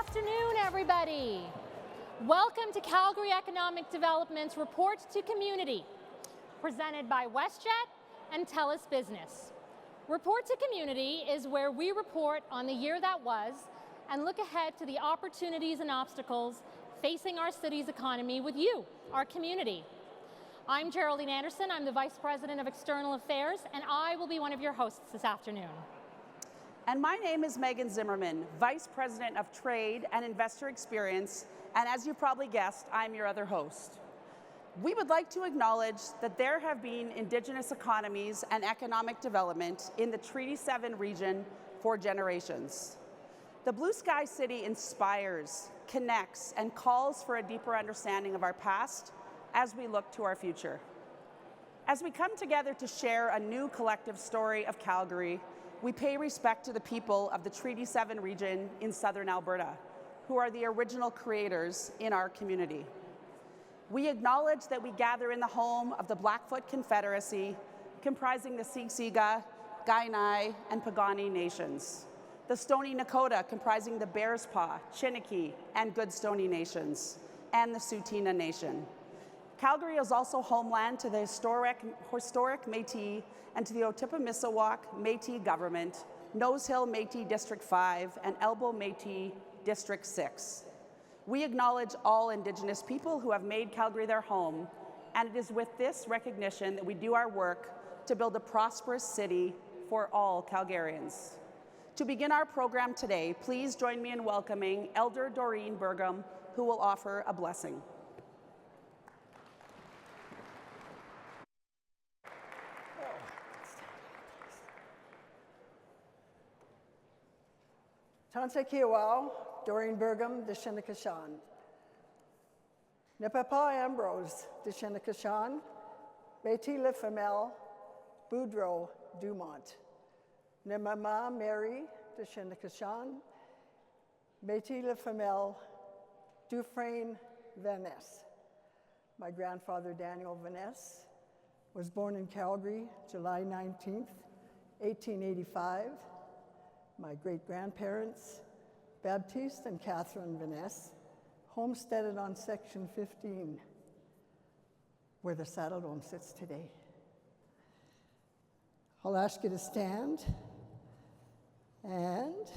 afternoon, everybody. Welcome to Calgary Economic Development's Report to Community, presented by WestJet and TELUS Business. Report to Community is where we report on the year that was and look ahead to the opportunities and obstacles facing our city's economy with you, our community. I'm Geraldine Anderson. I'm the Vice President of External Affairs, and I will be one of your hosts this afternoon. And my name is Megan Zimmerman, Vice President of Trade and Investor Experience, and as you probably guessed, I'm your other host. We would like to acknowledge that there have been Indigenous economies and economic development in the Treaty 7 region for generations. The Blue Sky City inspires, connects, and calls for a deeper understanding of our past as we look to our future. As we come together to share a new collective story of Calgary, we pay respect to the people of the Treaty 7 region in southern Alberta, who are the original creators in our community. We acknowledge that we gather in the home of the Blackfoot Confederacy, comprising the Siksika, Kainai, and Piikani nations, the Stoney Nakoda, comprising the Bearspaw, Chiniki, and Goodstoney nations, and the Tsuut'ina Nation. Calgary is also homeland to the historic Métis and to the Otipemisiwak Métis government, Nose Hill Métis District 5, and Elbow Métis District 6. We acknowledge all Indigenous people who have made Calgary their home, and it is with this recognition that we do our work to build a prosperous city for all Calgarians. To begin our program today, please join me in welcoming Elder Doreen Burgum, who will offer a blessing. Tansa Kiawao, Doreen Burgum, de Shinnikashan. Ne Papa Ambrose, de Shinnikashan, Betty Le Femelle, Boudreau, Dumont. Ne Mama Mary, de Shinnikashan, Betty Le Femelle, Dufresne, Vaness. My grandfather, Daniel Vaness, was born in Calgary, July 19th, 1885. My great-grandparents, Baptiste and Catherine Vaness, homesteaded on Section 15, where the Saddle Dome sits today. I'll ask you to stand, and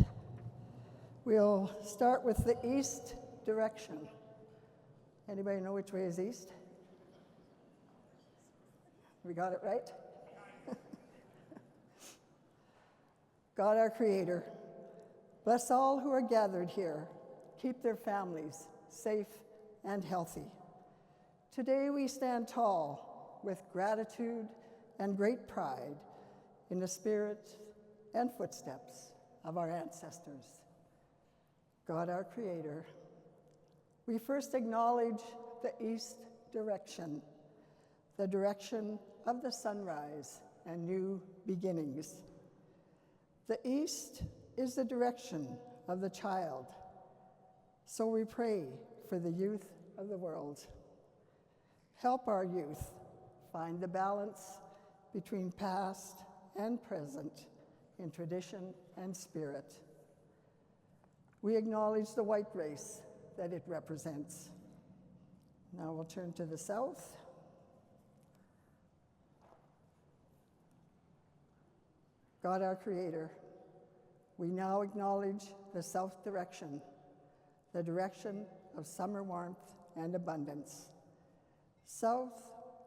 we'll start with the east direction. Anybody know which way is east? We got it right? God, our Creator, bless all who are gathered here. Keep their families safe and healthy. Today we stand tall with gratitude and great pride in the spirit and footsteps of our ancestors. God, our Creator, we first acknowledge the east direction, the direction of the sunrise and new beginnings. The east is the direction of the child, so we pray for the youth of the world. Help our youth find the balance between past and present in tradition and spirit. We acknowledge the white race that it represents. Now we'll turn to the south. God, our Creator, we now acknowledge the south direction, the direction of summer warmth and abundance. South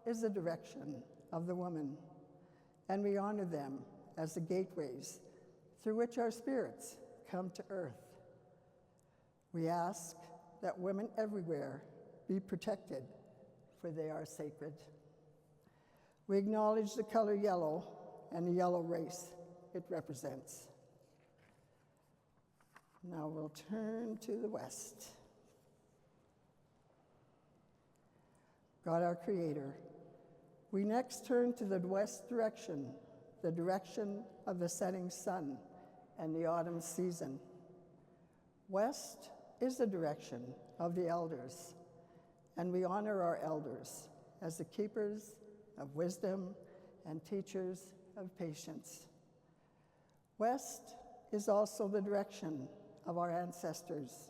is the direction of the woman, and we honor them as the gateways through which our spirits come to earth. We ask that women everywhere be protected, for they are sacred. We acknowledge the color yellow and the yellow race it represents. Now we'll turn to the west. God, our Creator, we next turn to the west direction, the direction of the setting sun and the autumn season. West is the direction of the elders, and we honor our elders as the keepers of wisdom and teachers of patience. West is also the direction of our ancestors,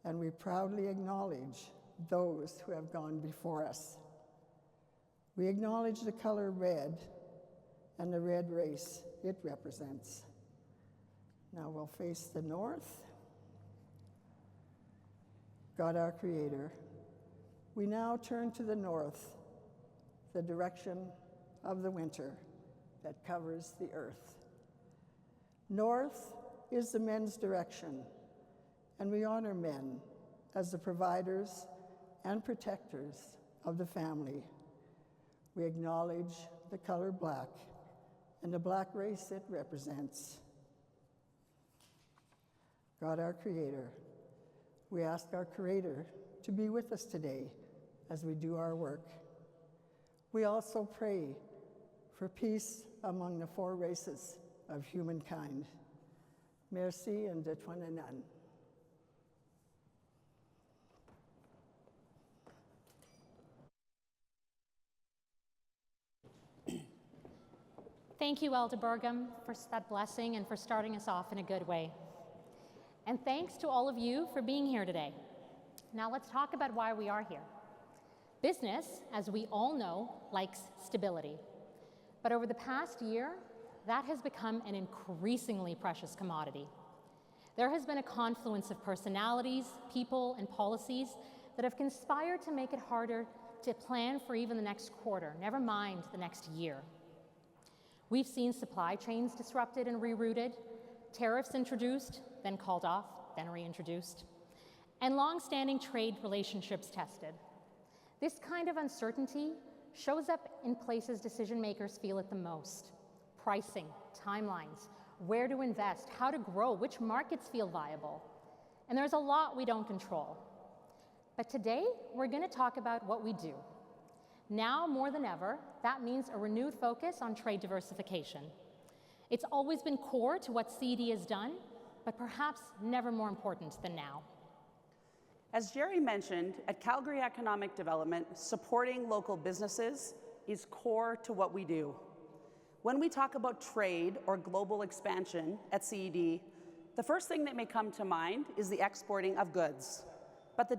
and we proudly acknowledge those who have gone before us. We acknowledge the color red and the red race it represents. Now we'll face the north. God, our Creator, we now turn to the north, the direction of the winter that covers the earth. North is the men's direction, and we honor men as the providers and protectors of the family. We acknowledge the color black and the black race it represents. God, our Creator, we ask our Creator to be with us today as we do our work. We also pray for peace among the four races of humankind. Merci and de Twainanan. Thank you, Elder Burgum, for that blessing and for starting us off in a good way. And thanks to all of you for being here today. Now let's talk about why we are here. Business, as we all know, likes stability. But over the past year, that has become an increasingly precious commodity. There has been a confluence of personalities, people, and policies that have conspired to make it harder to plan for even the next quarter, never mind the next year. We've seen supply chains disrupted and rerouted, tariffs introduced, then called off, then reintroduced, and long-standing trade relationships tested. This kind of uncertainty shows up in places decision makers feel it the most: pricing, timelines, where to invest, how to grow, which markets feel viable. And there's a lot we don't control. But today, we're going to talk about what we do. Now more than ever, that means a renewed focus on trade diversification. It's always been core to what CED has done, but perhaps never more important than now. As Jerry mentioned, at Calgary Economic Development, supporting local businesses is core to what we do. When we talk about trade or global expansion at CED, the first thing that may come to mind is the exporting of goods. But the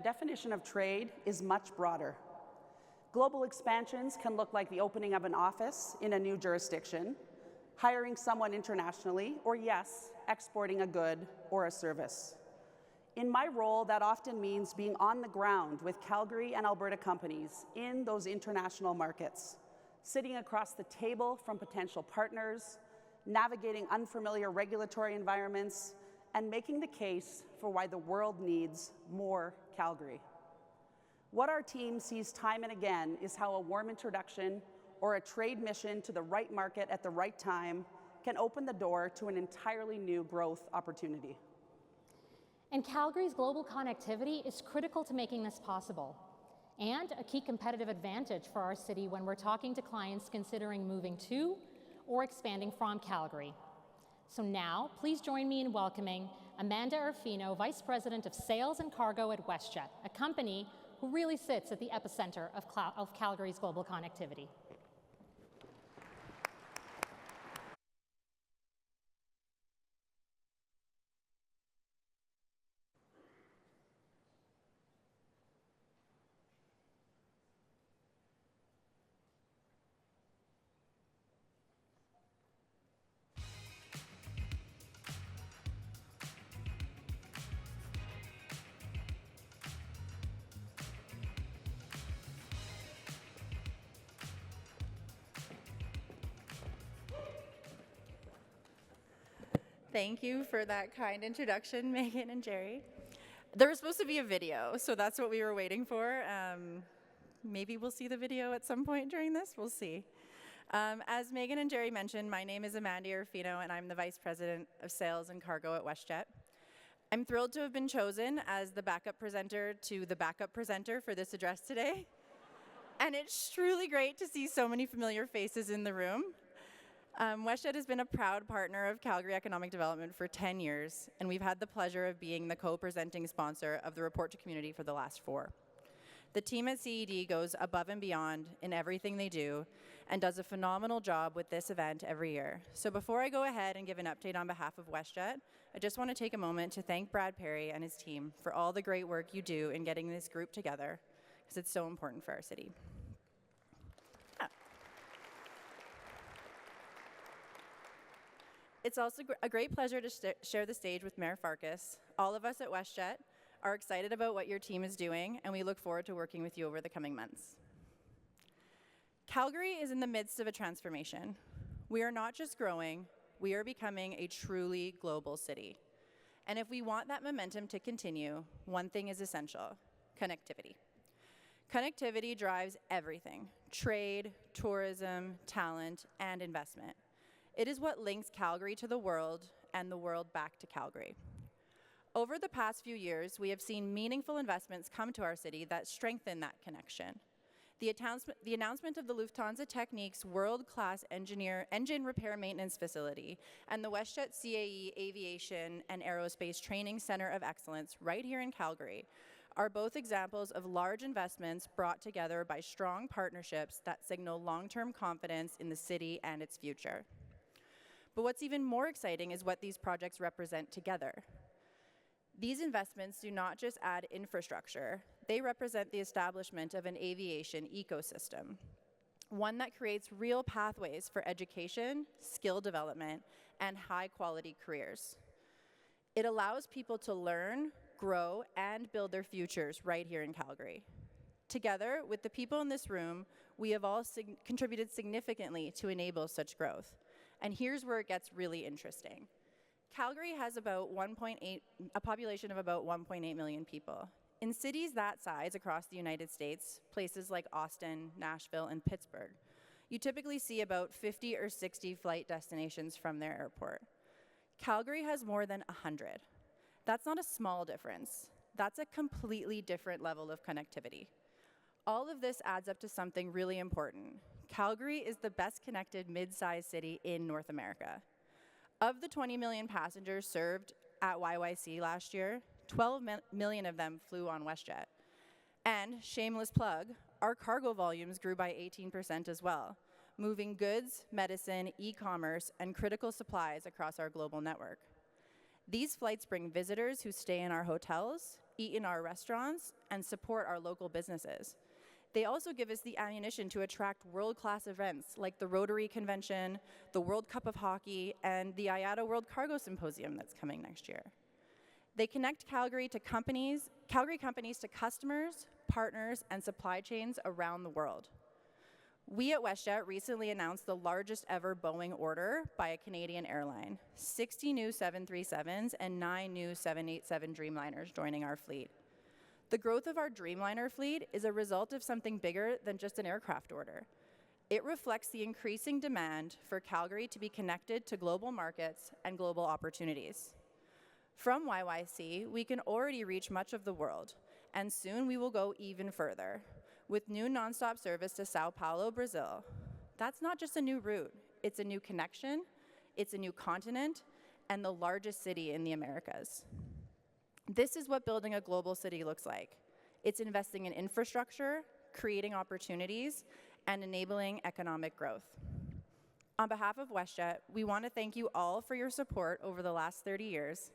definition of trade is much broader. Global expansions can look like the opening of an office in a new jurisdiction, hiring someone internationally, or yes, exporting a good or a service. In my role, that often means being on the ground with Calgary and Alberta companies in those international markets, sitting across the table from potential partners, navigating unfamiliar regulatory environments, and making the case for why the world needs more Calgary. What our team sees time and again is how a warm introduction or a trade mission to the right market at the right time can open the door to an entirely new growth opportunity. And Calgary's global connectivity is critical to making this possible, and a key competitive advantage for our city when we're talking to clients considering moving to or expanding from Calgary. So now, please join me in welcoming Amanda Arfino, Vice President of Sales and Cargo at WestJet, a company who really sits at the epicenter of Calgary's global connectivity. Thank you for that kind introduction, Megan and Jerry. There was supposed to be a video, so that's what we were waiting for. Maybe we'll see the video at some point during this, we'll see. As Megan and Jerry mentioned, my name is Amanda Arfino, and I'm the Vice President of Sales and Cargo at WestJet. I'm thrilled to have been chosen as the backup presenter to the backup presenter for this address today. And it's truly great to see so many familiar faces in the room. WestJet has been a proud partner of Calgary Economic Development for 10 years, and we've had the pleasure of being the co-presenting sponsor of the Report to Community for the last 4. The team at CED goes above and beyond in everything they do, and does a phenomenal job with this event every year. So before I go ahead and give an update on behalf of WestJet, I just want to take a moment to thank Brad Perry and his team for all the great work you do in getting this group together, because it's so important for our city. It's also a great pleasure to share the stage with Mayor Farkas. All of us at WestJet are excited about what your team is doing, and we look forward to working with you over the coming months. Calgary is in the midst of a transformation. We are not just growing, we are becoming a truly global city. And if we want that momentum to continue, one thing is essential: connectivity. Connectivity drives everything: trade, tourism, talent, and investment. It is what links Calgary to the world and the world back to Calgary. Over the past few years, we have seen meaningful investments come to our city that strengthen that connection. The announcement of the Lufthansa Technik's world-class engine repair maintenance facility and the WestJet CAE Aviation and Aerospace Training Center of Excellence right here in Calgary are both examples of large investments brought together by strong partnerships that signal long-term confidence in the city and its future. But what's even more exciting is what these projects represent together. These investments do not just add infrastructure, they represent the establishment of an aviation ecosystem, one that creates real pathways for education, skill development, and high-quality careers. It allows people to learn, grow, and build their futures right here in Calgary. Together, with the people in this room, we have all contributed significantly to enable such growth. And here's where it gets really interesting. Calgary has a population of about 1.8 million people. In cities that size across the United States, places like Austin, Nashville, and Pittsburgh, you typically see about 50 or 60 flight destinations from their airport. Calgary has more than 100. That's not a small difference. That's a completely different level of connectivity. All of this adds up to something really important. Calgary is the best connected mid-sized city in North America. Of the 20 million passengers served at YYC last year, 12 million of them flew on WestJet. And, shameless plug, our cargo volumes grew by 18% as well, moving goods, medicine, e-commerce, and critical supplies across our global network. These flights bring visitors who stay in our hotels, eat in our restaurants, and support our local businesses. They also give us the ammunition to attract world-class events like the Rotary Convention, the World Cup of Hockey, and the IATA World Cargo Symposium that's coming next year. They connect Calgary companies to customers, partners, and supply chains around the world. We at WestJet recently announced the largest ever Boeing order by a Canadian airline: 60 new 737s and 9 new 787 Dreamliners joining our fleet. The growth of our Dreamliner fleet is a result of something bigger than just an aircraft order. It reflects the increasing demand for Calgary to be connected to global markets and global opportunities. From YYC, we can already reach much of the world, and soon we will go even further, with new nonstop service to Sao Paulo, Brazil. That's not just a new route, it's a new connection, it's a new continent, and the largest city in the Americas. This is what building a global city looks like. It's investing in infrastructure, creating opportunities, and enabling economic growth. On behalf of WestJet, we want to thank you all for your support over the last 30 years.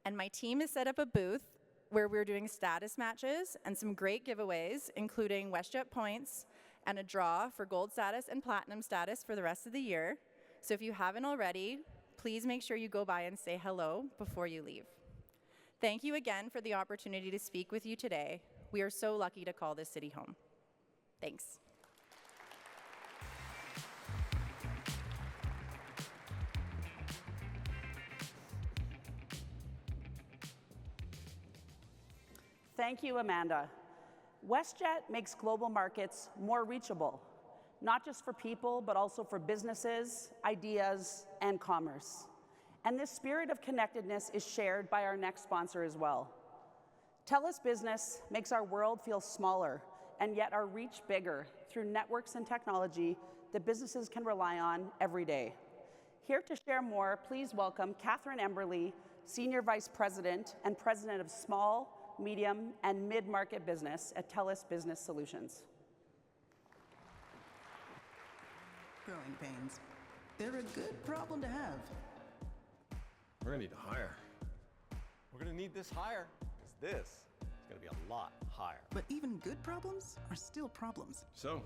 And my team has set up a booth where we're doing status matches and some great giveaways, including WestJet points and a draw for gold status and platinum status for the rest of the year. So if you haven't already, please make sure you go by and say hello before you leave. Thank you again for the opportunity to speak with you today. We are so lucky to call this city home. Thanks. Thank you, Amanda. WestJet makes global markets more reachable, not just for people, but also for businesses, ideas, and commerce. And this spirit of connectedness is shared by our next sponsor as well. TELUS Business makes our world feel smaller and yet our reach bigger through networks and technology that businesses can rely on every day. Here to share more, please welcome Catherine Emberley, Senior Vice President and President of Small, Medium, and Mid-Market Business at TELUS Business Solutions. growing pains. They're a good problem to have. We're gonna need to hire. We're gonna need this higher, because this is gonna be a lot higher. But even good problems are still problems. So,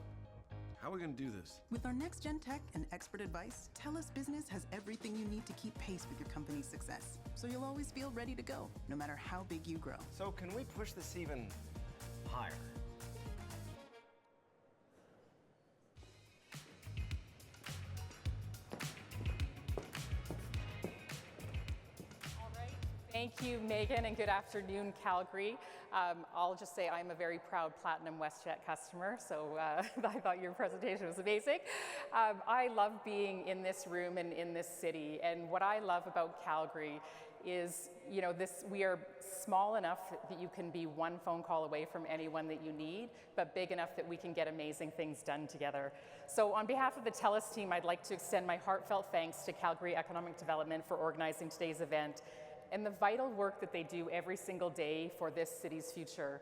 how are we gonna do this? With our next-gen tech and expert advice, TELUS Business has everything you need to keep pace with your company's success. So you'll always feel ready to go, no matter how big you grow. So can we push this even higher? Thank you, Megan, and good afternoon, Calgary. I'll just say I'm a very proud Platinum WestJet customer, so I thought your presentation was amazing. I love being in this room and in this city, and what I love about Calgary is, you know, we are small enough that you can be one phone call away from anyone that you need, but big enough that we can get amazing things done together. So on behalf of the TELUS team, I'd like to extend my heartfelt thanks to Calgary Economic Development for organizing today's event and the vital work that they do every single day for this city's future.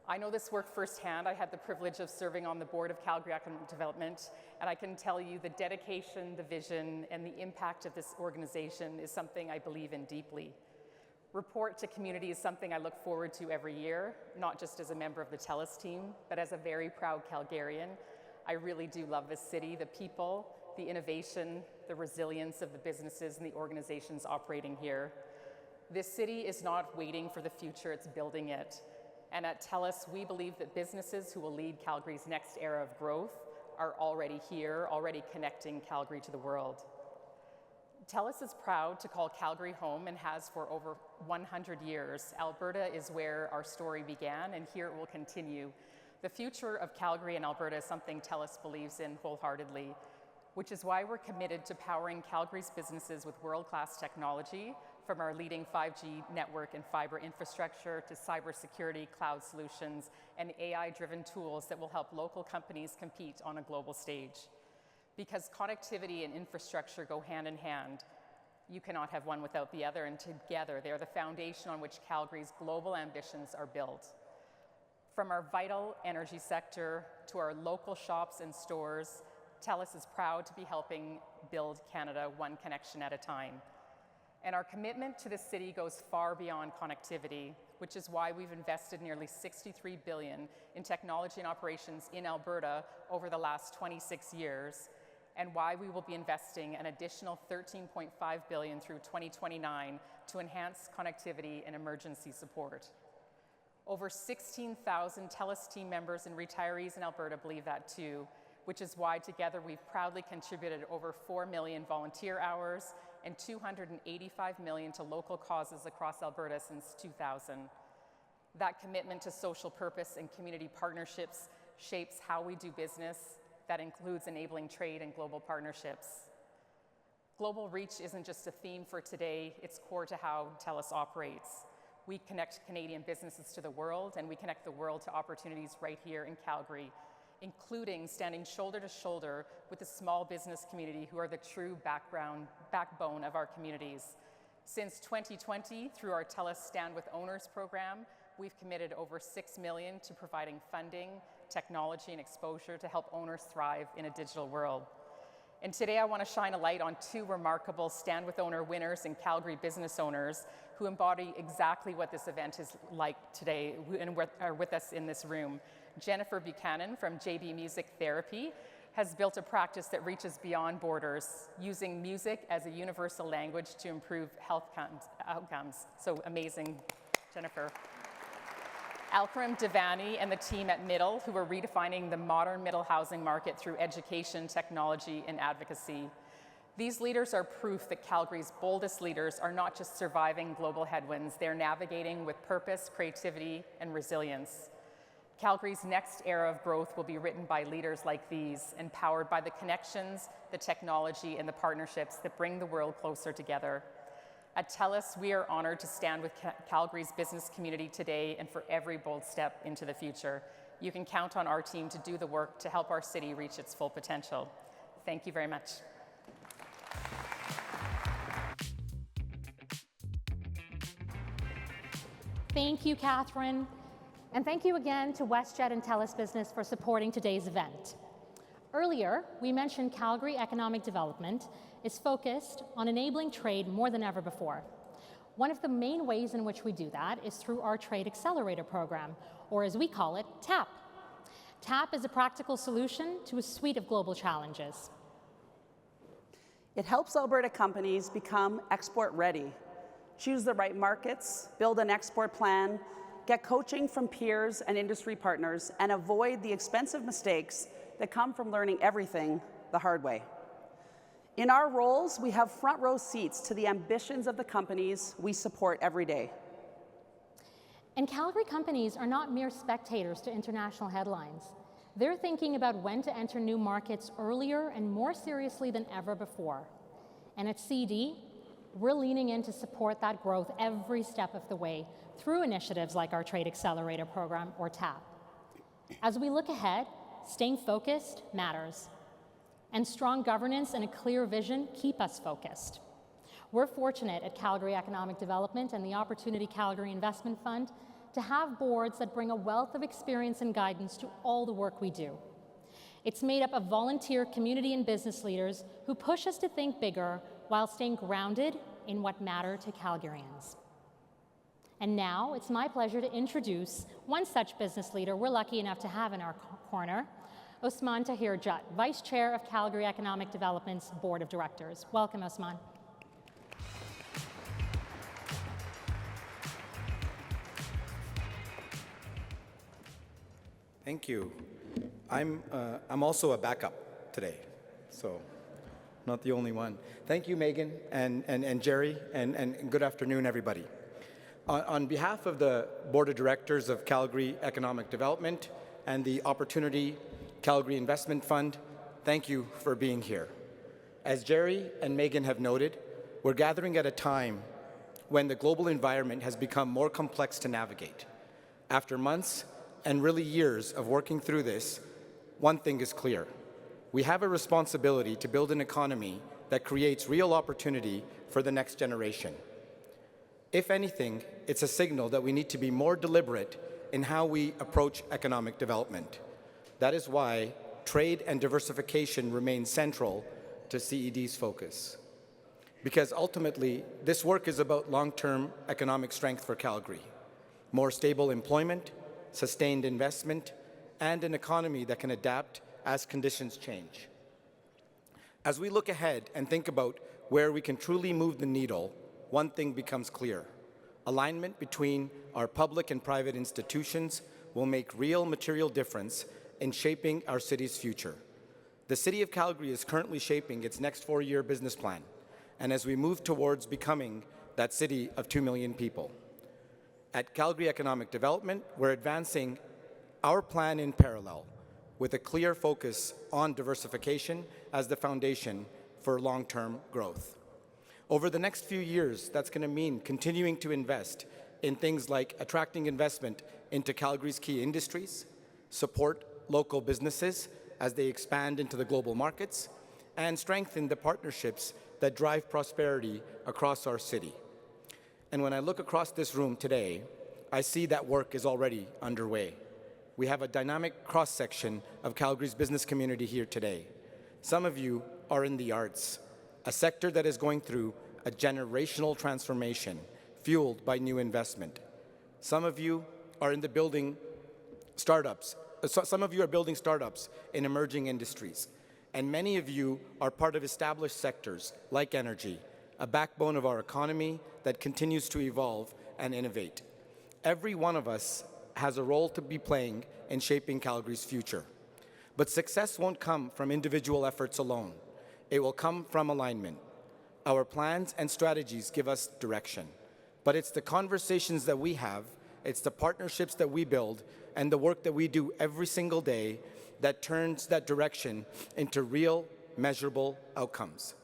I know this work firsthand. I had the privilege of serving on the board of Calgary Economic Development, and I can tell you the dedication, the vision, and the impact of this organization is something I believe in deeply. Report to Community is something I look forward to every year, not just as a member of the TELUS team, but as a very proud Calgarian. I really do love this city, the people, the innovation, the resilience of the businesses and the organizations operating here. This city is not waiting for the future, it's building it. And at TELUS, we believe that businesses who will lead Calgary's next era of growth are already here, already connecting Calgary to the world. TELUS is proud to call Calgary home and has for over 100 years. Alberta is where our story began, and here it will continue. The future of Calgary and Alberta is something TELUS believes in wholeheartedly, which is why we're committed to powering Calgary's businesses with world-class technology, from our leading 5G network and fiber infrastructure to cybersecurity, cloud solutions, and AI-driven tools that will help local companies compete on a global stage. Because connectivity and infrastructure go hand in hand, you cannot have one without the other, and together they're the foundation on which Calgary's global ambitions are built. From our vital energy sector to our local shops and stores, TELUS is proud to be helping build Canada one connection at a time. And our commitment to the city goes far beyond connectivity, which is why we've invested nearly $63 billion in technology and operations in Alberta over the last 26 years, and why we will be investing an additional $13.5 billion through 2029 to enhance connectivity and emergency support. Over 16,000 TELUS team members and retirees in Alberta believe that too, which is why together we've proudly contributed over 4 million volunteer hours and $285 million to local causes across Alberta since 2000. That commitment to social purpose and community partnerships shapes how we do business. That includes enabling trade and global partnerships. Global reach isn't just a theme for today, it's core to how TELUS operates. We connect Canadian businesses to the world, and we connect the world to opportunities right here in Calgary, including standing shoulder to shoulder with the small business community who are the true backbone of our communities. Since 2020, through our TELUS Stand With Owners program, we've committed over $6 million to providing funding, technology, and exposure to help owners thrive in a digital world. And today I want to shine a light on two remarkable Stand With Owner winners and Calgary business owners who embody exactly what this event is like today and are with us in this room. Jennifer Buchanan from JB Music Therapy has built a practice that reaches beyond borders, using music as a universal language to improve health outcomes. So amazing, Jennifer. Alkaram Devani and the team at Middle, who are redefining the modern middle housing market through education, technology, and advocacy. These leaders are proof that Calgary's boldest leaders are not just surviving global headwinds, they're navigating with purpose, creativity, and resilience. Calgary's next era of growth will be written by leaders like these, empowered by the connections, the technology, and the partnerships that bring the world closer together. At TELUS, we are honored to stand with Calgary's business community today and for every bold step into the future. You can count on our team to do the work to help our city reach its full potential. Thank you very much. Thank you, Catherine. And thank you again to WestJet and TELUS Business for supporting today's event. Earlier, we mentioned Calgary Economic Development is focused on enabling trade more than ever before. One of the main ways in which we do that is through our Trade Accelerator program, or as we call it, TAP. TAP is a practical solution to a suite of global challenges. It helps Alberta companies become export ready, choose the right markets, build an export plan, get coaching from peers and industry partners, and avoid the expensive mistakes that come from learning everything the hard way. In our roles, we have front row seats to the ambitions of the companies we support every day. And Calgary companies are not mere spectators to international headlines. They're thinking about when to enter new markets earlier and more seriously than ever before. And at CD, we're leaning in to support that growth every step of the way through initiatives like our Trade Accelerator program, or TAP. As we look ahead, staying focused matters. And strong governance and a clear vision keep us focused. We're fortunate at Calgary Economic Development and the Opportunity Calgary Investment Fund to have boards that bring a wealth of experience and guidance to all the work we do. It's made up of volunteer community and business leaders who push us to think bigger while staying grounded in what matter to Calgarians. And now it's my pleasure to introduce one such business leader we're lucky enough to have in our corner, Osman Tahir Jutt, Vice Chair of Calgary Economic Development's Board of Directors. Welcome, Osman. Thank you. I'm also a backup today, so not the only one. Thank you, Megan and Jerry, and good afternoon, everybody. On behalf of the Board of Directors of Calgary Economic Development and the Opportunity Calgary Investment Fund, thank you for being here. As Jerry and Megan have noted, we're gathering at a time when the global environment has become more complex to navigate. After months and really years of working through this, one thing is clear. We have a responsibility to build an economy that creates real opportunity for the next generation. If anything, it's a signal that we need to be more deliberate in how we approach economic development. That is why trade and diversification remain central to CED's focus. Because ultimately, this work is about long-term economic strength for Calgary, more stable employment, sustained investment, and an economy that can adapt as conditions change. As we look ahead and think about where we can truly move the needle, one thing becomes clear. Alignment between our public and private institutions will make real material difference in shaping our city's future. The City of Calgary is currently shaping its next 4-year business plan, and as we move towards becoming that city of 2 million people. At Calgary Economic Development, we're advancing our plan in parallel with a clear focus on diversification as the foundation for long-term growth. Over the next few years, that's going to mean continuing to invest in things like attracting investment into Calgary's key industries, support local businesses as they expand into the global markets, and strengthen the partnerships that drive prosperity across our city. And when I look across this room today, I see that work is already underway. We have a dynamic cross-section of Calgary's business community here today. Some of you are in the arts, a sector that is going through a generational transformation fueled by new investment. Some of you are in the building startups. Some of you are building startups in emerging industries. And many of you are part of established sectors like energy, a backbone of our economy that continues to evolve and innovate. Every one of us has a role to be playing in shaping Calgary's future. But success won't come from individual efforts alone. It will come from alignment. Our plans and strategies give us direction. But it's the conversations that we have, it's the partnerships that we build, and the work that we do every single day that turns that direction into real, measurable outcomes.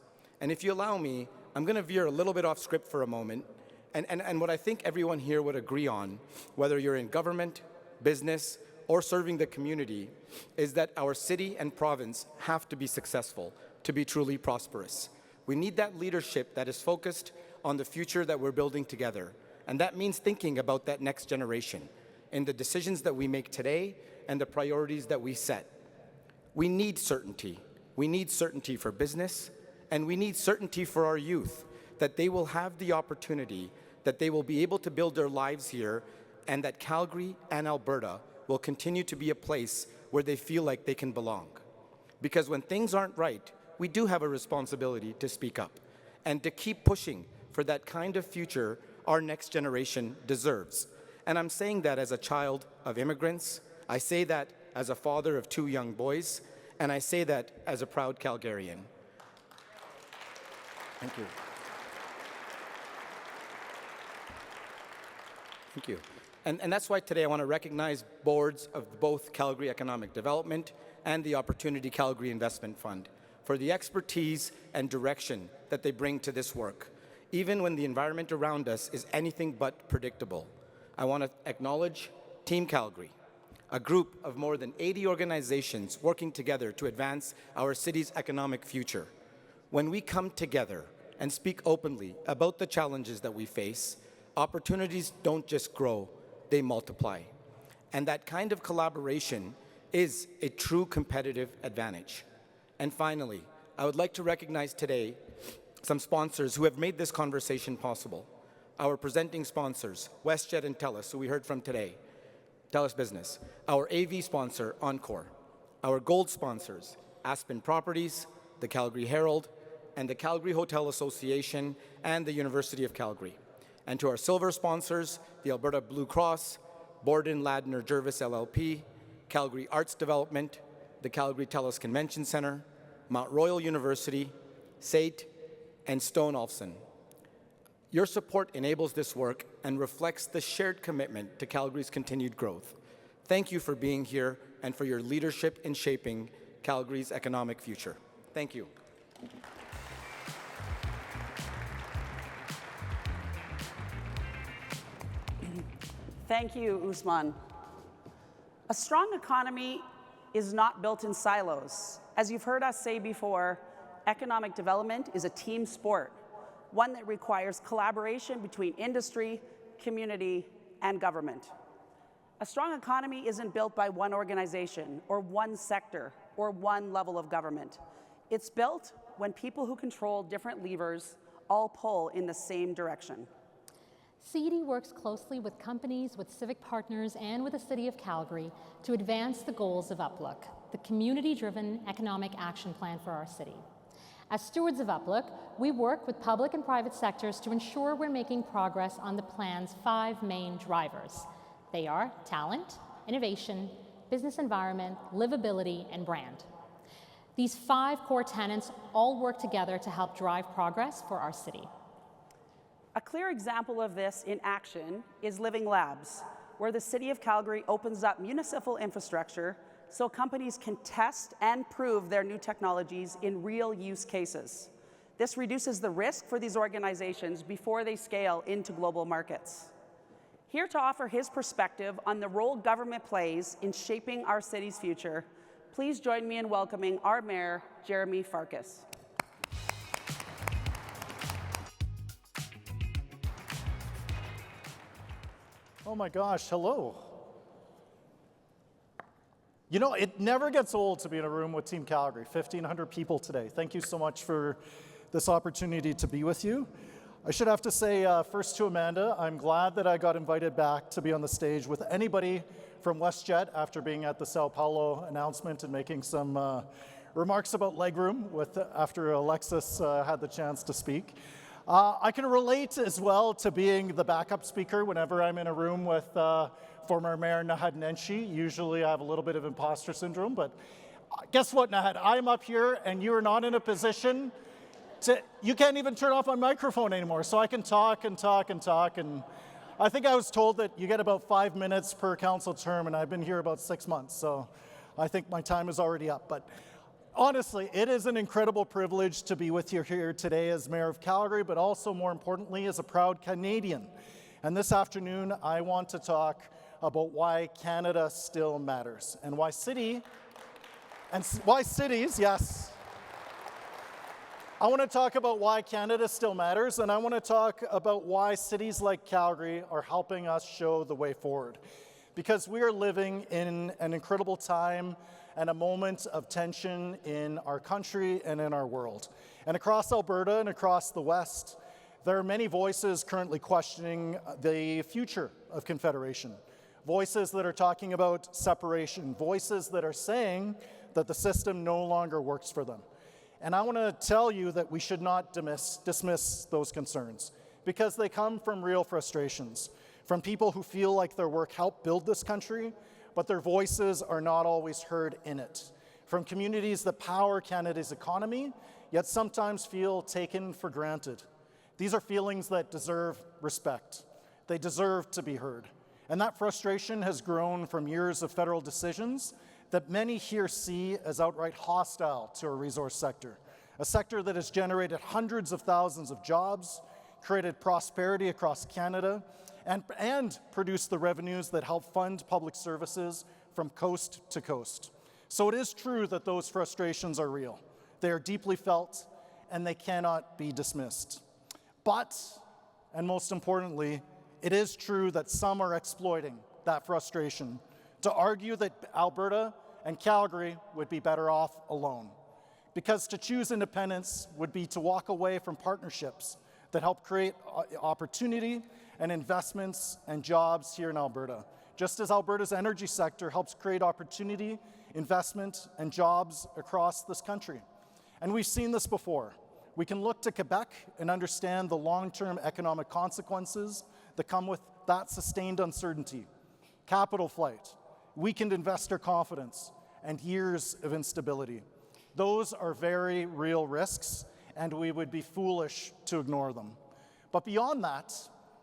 And if you allow me, I'm going to veer a little bit off script for a moment. And what I think everyone here would agree on, whether you're in government, business, or serving the community, is that our city and province have to be successful to be truly prosperous. We need that leadership that is focused on the future that we're building together. And that means thinking about that next generation in the decisions that we make today and the priorities that we set. We need certainty. We need certainty for business, and we need certainty for our youth, that they will have the opportunity, that they will be able to build their lives here, and that Calgary and Alberta will continue to be a place where they feel like they can belong. Because when things aren't right, we do have a responsibility to speak up and to keep pushing for that kind of future our next generation deserves. And I'm saying that as a child of immigrants, I say that as a father of 2 young boys, and I say that as a proud Calgarian. Thank you. Thank you. And that's why today I want to recognize boards of both Calgary Economic Development and the Opportunity Calgary Investment Fund for the expertise and direction that they bring to this work, even when the environment around us is anything but predictable. I want to acknowledge Team Calgary, a group of more than 80 organizations working together to advance our city's economic future. When we come together and speak openly about the challenges that we face, opportunities don't just grow, they multiply. And that kind of collaboration is a true competitive advantage. And finally, I would like to recognize today some sponsors who have made this conversation possible. Our presenting sponsors, WestJet and TELUS, who we heard from today, TELUS Business. Our AV sponsor, Encore. Our gold sponsors, Aspen Properties, the Calgary Herald, and the Calgary Hotel Association, and the University of Calgary. And to our silver sponsors, the Alberta Blue Cross, Borden Ladner Jervis LLP, Calgary Arts Development, the Calgary TELUS Convention Centre, Mount Royal University, SAIT, and Stone Olfson. Your support enables this work and reflects the shared commitment to Calgary's continued growth. Thank you for being here and for your leadership in shaping Calgary's economic future. Thank you. Thank you, Usman. A strong economy is not built in silos. As you've heard us say before, economic development is a team sport, one that requires collaboration between industry, community, and government. A strong economy isn't built by one organization or one sector or one level of government. It's built when people who control different levers all pull in the same direction. CED works closely with companies, with civic partners, and with the City of Calgary to advance the goals of Uplook, the community-driven economic action plan for our city. As stewards of Uplook, we work with public and private sectors to ensure we're making progress on the plan's 5 main drivers. They are talent, innovation, business environment, livability, and brand. These 5 core tenets all work together to help drive progress for our city. A clear example of this in action is Living Labs, where the City of Calgary opens up municipal infrastructure so companies can test and prove their new technologies in real use cases. This reduces the risk for these organizations before they scale into global markets. Here to offer his perspective on the role government plays in shaping our city's future, please join me in welcoming our Mayor, Jeremy Farkas. Oh my gosh, hello. You know, it never gets old to be in a room with Team Calgary, 1,500 people today. Thank you so much for this opportunity to be with you. I should have to say first to Amanda, I'm glad that I got invited back to be on the stage with anybody from WestJet after being at the Sao Paulo announcement and making some remarks about legroom after Alexis had the chance to speak. I can relate as well to being the backup speaker whenever I'm in a room with former Mayor Nahad Nenshi. Usually I have a little bit of imposter syndrome, but guess what, Nahad? I'm up here and you are not in a position you can't even turn off my microphone anymore, so I can talk and talk and talk. And I think I was told that you get about 5 minutes per council term, and I've been here about 6 months, so I think my time is already up. But honestly, it is an incredible privilege to be with you here today as Mayor of Calgary, but also more importantly as a proud Canadian. And this afternoon, I want to talk about why Canada still matters and why cities, yes. I want to talk about why Canada still matters, and I want to talk about why cities like Calgary are helping us show the way forward. because we are living in an incredible time and a moment of tension in our country and in our world. And across Alberta and across the West, there are many voices currently questioning the future of Confederation. Voices that are talking about separation, voices that are saying that the system no longer works for them. And I want to tell you that we should not dismiss those concerns, because they come from real frustrations, from people who feel like their work helped build this country, but their voices are not always heard in it. From communities that power Canada's economy, yet sometimes feel taken for granted. These are feelings that deserve respect. They deserve to be heard. And that frustration has grown from years of federal decisions that many here see as outright hostile to our resource sector, a sector that has generated hundreds of thousands of jobs, created prosperity across Canada, and produced the revenues that help fund public services from coast to coast. So it is true that those frustrations are real. They are deeply felt, and they cannot be dismissed. But, and most importantly, it is true that some are exploiting that frustration to argue that Alberta and Calgary would be better off alone. Because to choose independence would be to walk away from partnerships that help create opportunity and investments and jobs here in Alberta, just as Alberta's energy sector helps create opportunity, investment, and jobs across this country. And we've seen this before. We can look to Quebec and understand the long-term economic consequences that come with that sustained uncertainty, capital flight, weakened investor confidence, and years of instability. Those are very real risks, and we would be foolish to ignore them. But beyond that,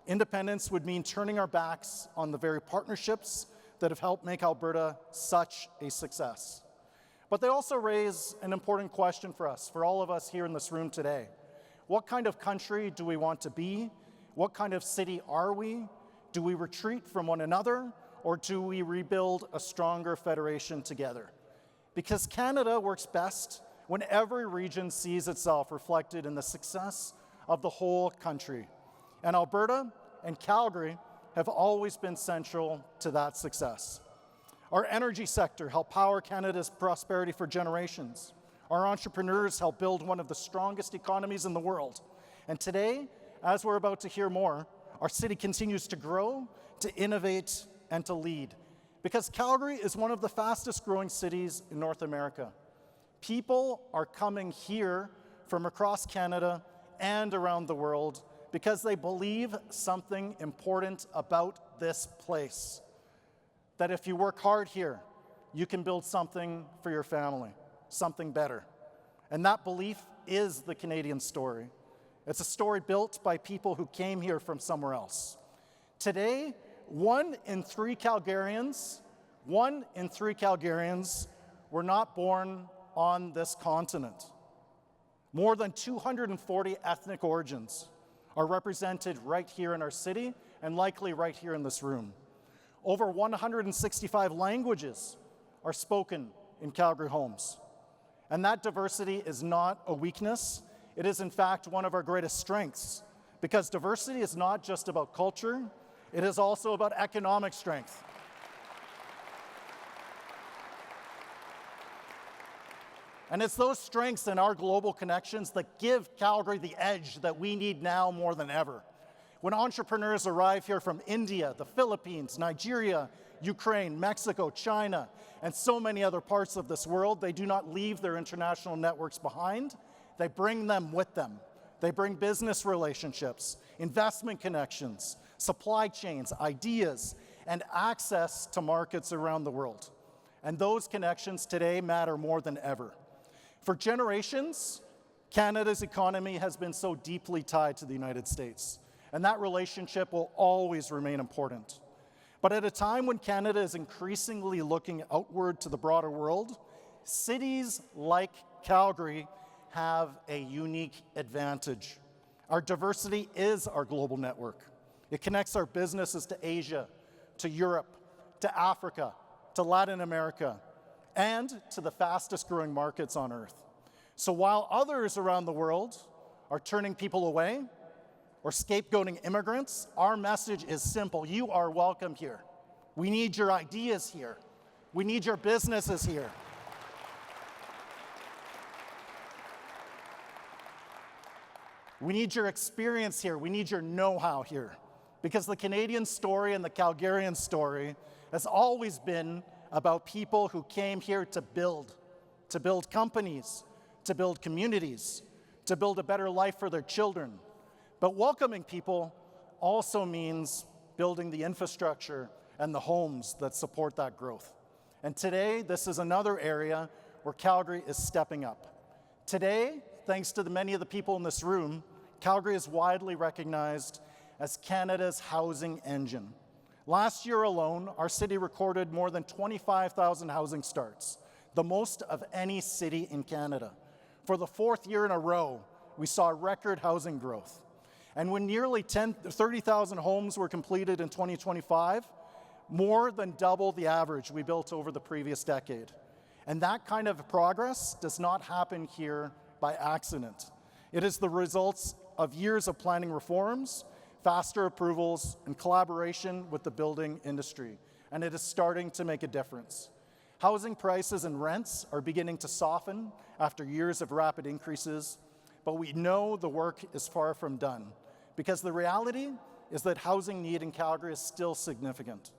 independence would mean turning our backs on the very partnerships that have helped make Alberta such a success. But they also raise an important question for us, for all of us here in this room today. What kind of country do we want to be? What kind of city are we? Do we retreat from one another, or do we rebuild a stronger federation together? Because Canada works best when every region sees itself reflected in the success of the whole country. And Alberta and Calgary have always been central to that success. Our energy sector helped power Canada's prosperity for generations. Our entrepreneurs helped build one of the strongest economies in the world. And today, as we're about to hear more, our city continues to grow, to innovate, and to lead. Because Calgary is one of the fastest growing cities in North America. People are coming here from across Canada and around the world because they believe something important about this place. That if you work hard here, you can build something for your family, something better. And that belief is the Canadian story. It's a story built by people who came here from somewhere else. Today, 1 in 3 Calgarians were not born on this continent. More than 240 ethnic origins are represented right here in our city and likely right here in this room. Over 165 languages are spoken in Calgary homes. And that diversity is not a weakness. It is, in fact, one of our greatest strengths, because diversity is not just about culture, it is also about economic strength. And it's those strengths and our global connections that give Calgary the edge that we need now more than ever. When entrepreneurs arrive here from India, the Philippines, Nigeria, Ukraine, Mexico, China, and so many other parts of this world, they do not leave their international networks behind. They bring them with them. They bring business relationships, investment connections, supply chains, ideas, and access to markets around the world. And those connections today matter more than ever. For generations, Canada's economy has been so deeply tied to the United States, and that relationship will always remain important. But at a time when Canada is increasingly looking outward to the broader world, cities like Calgary have a unique advantage. Our diversity is our global network. It connects our businesses to Asia, to Europe, to Africa, to Latin America, and to the fastest growing markets on Earth. So while others around the world are turning people away or scapegoating immigrants, our message is simple. You are welcome here. We need your ideas here. We need your businesses here. We need your experience here. We need your know-how here. Because the Canadian story and the Calgarian story has always been about people who came here to build companies, to build communities, to build a better life for their children. But welcoming people also means building the infrastructure and the homes that support that growth. And today, this is another area where Calgary is stepping up. Today, thanks to many of the people in this room, Calgary is widely recognized as Canada's housing engine. Last year alone, our city recorded more than 25,000 housing starts, the most of any city in Canada. For the fourth year in a row, we saw record housing growth. And when nearly 30,000 homes were completed in 2025, more than double the average we built over the previous decade. And that kind of progress does not happen here by accident. It is the results of years of planning reforms, faster approvals, and collaboration with the building industry. And it is starting to make a difference. Housing prices and rents are beginning to soften after years of rapid increases, but we know the work is far from done, because the reality is that housing need in Calgary is still significant.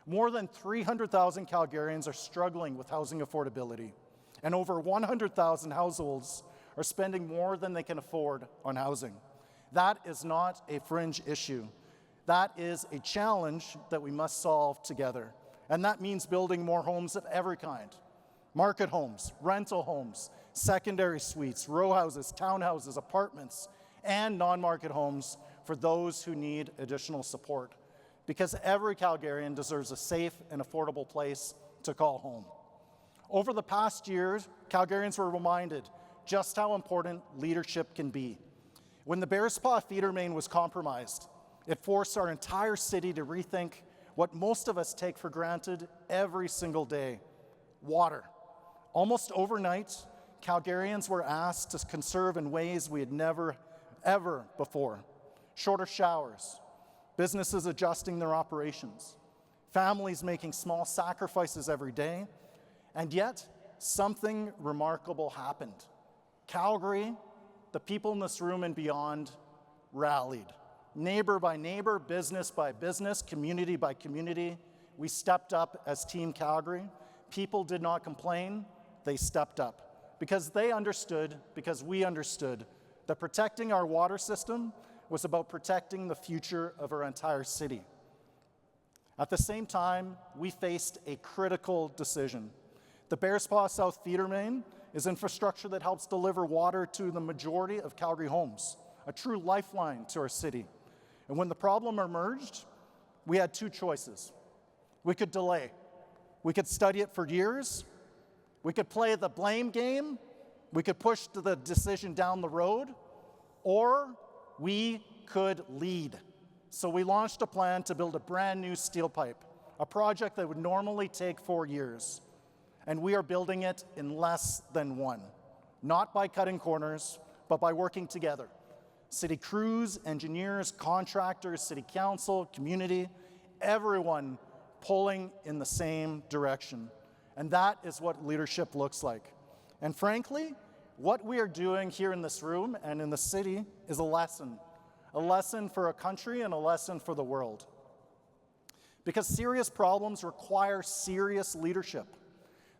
More than 300,000 Calgarians are struggling with housing affordability, and over 100,000 households are spending more than they can afford on housing. That is not a fringe issue. That is a challenge that we must solve together. And that means building more homes of every kind. Market homes, rental homes, secondary suites, row houses, townhouses, apartments, and non-market homes for those who need additional support. Because every Calgarian deserves a safe and affordable place to call home. Over the past years, Calgarians were reminded just how important leadership can be. When the Bearspaw feeder main was compromised, it forced our entire city to rethink what most of us take for granted every single day: water. Almost overnight, Calgarians were asked to conserve in ways we had never, ever before. Shorter showers, businesses adjusting their operations, families making small sacrifices every day, and yet something remarkable happened. Calgary, the people in this room and beyond, rallied. Neighbor by neighbor, business by business, community by community, we stepped up as Team Calgary. People did not complain, they stepped up. Because they understood, because we understood, that protecting our water system was about protecting the future of our entire city. At the same time, we faced a critical decision. The Bearspaw South feeder main is infrastructure that helps deliver water to the majority of Calgary homes, a true lifeline to our city. And when the problem emerged, we had two choices. We could delay. We could study it for years. We could play the blame game. We could push the decision down the road. Or we could lead. So we launched a plan to build a brand new steel pipe, a project that would normally take 4 years. And we are building it in less than one, not by cutting corners, but by working together. City crews, engineers, contractors, city council, community, everyone pulling in the same direction. And that is what leadership looks like. And frankly, what we are doing here in this room and in the city is a lesson for a country and a lesson for the world. Because serious problems require serious leadership.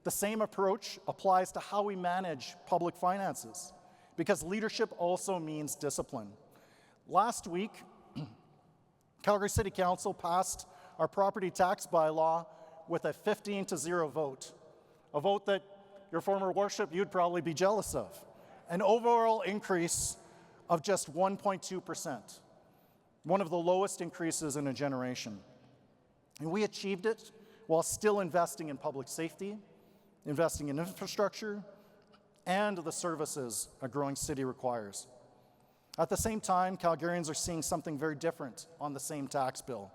The same approach applies to how we manage public finances, because leadership also means discipline. Last week, Calgary City Council passed our property tax bylaw with a 15-0 vote, a vote that your former worship, you'd probably be jealous of, an overall increase of just 1.2%, one of the lowest increases in a generation. And we achieved it while still investing in public safety, investing in infrastructure, and the services a growing city requires. At the same time, Calgarians are seeing something very different on the same tax bill.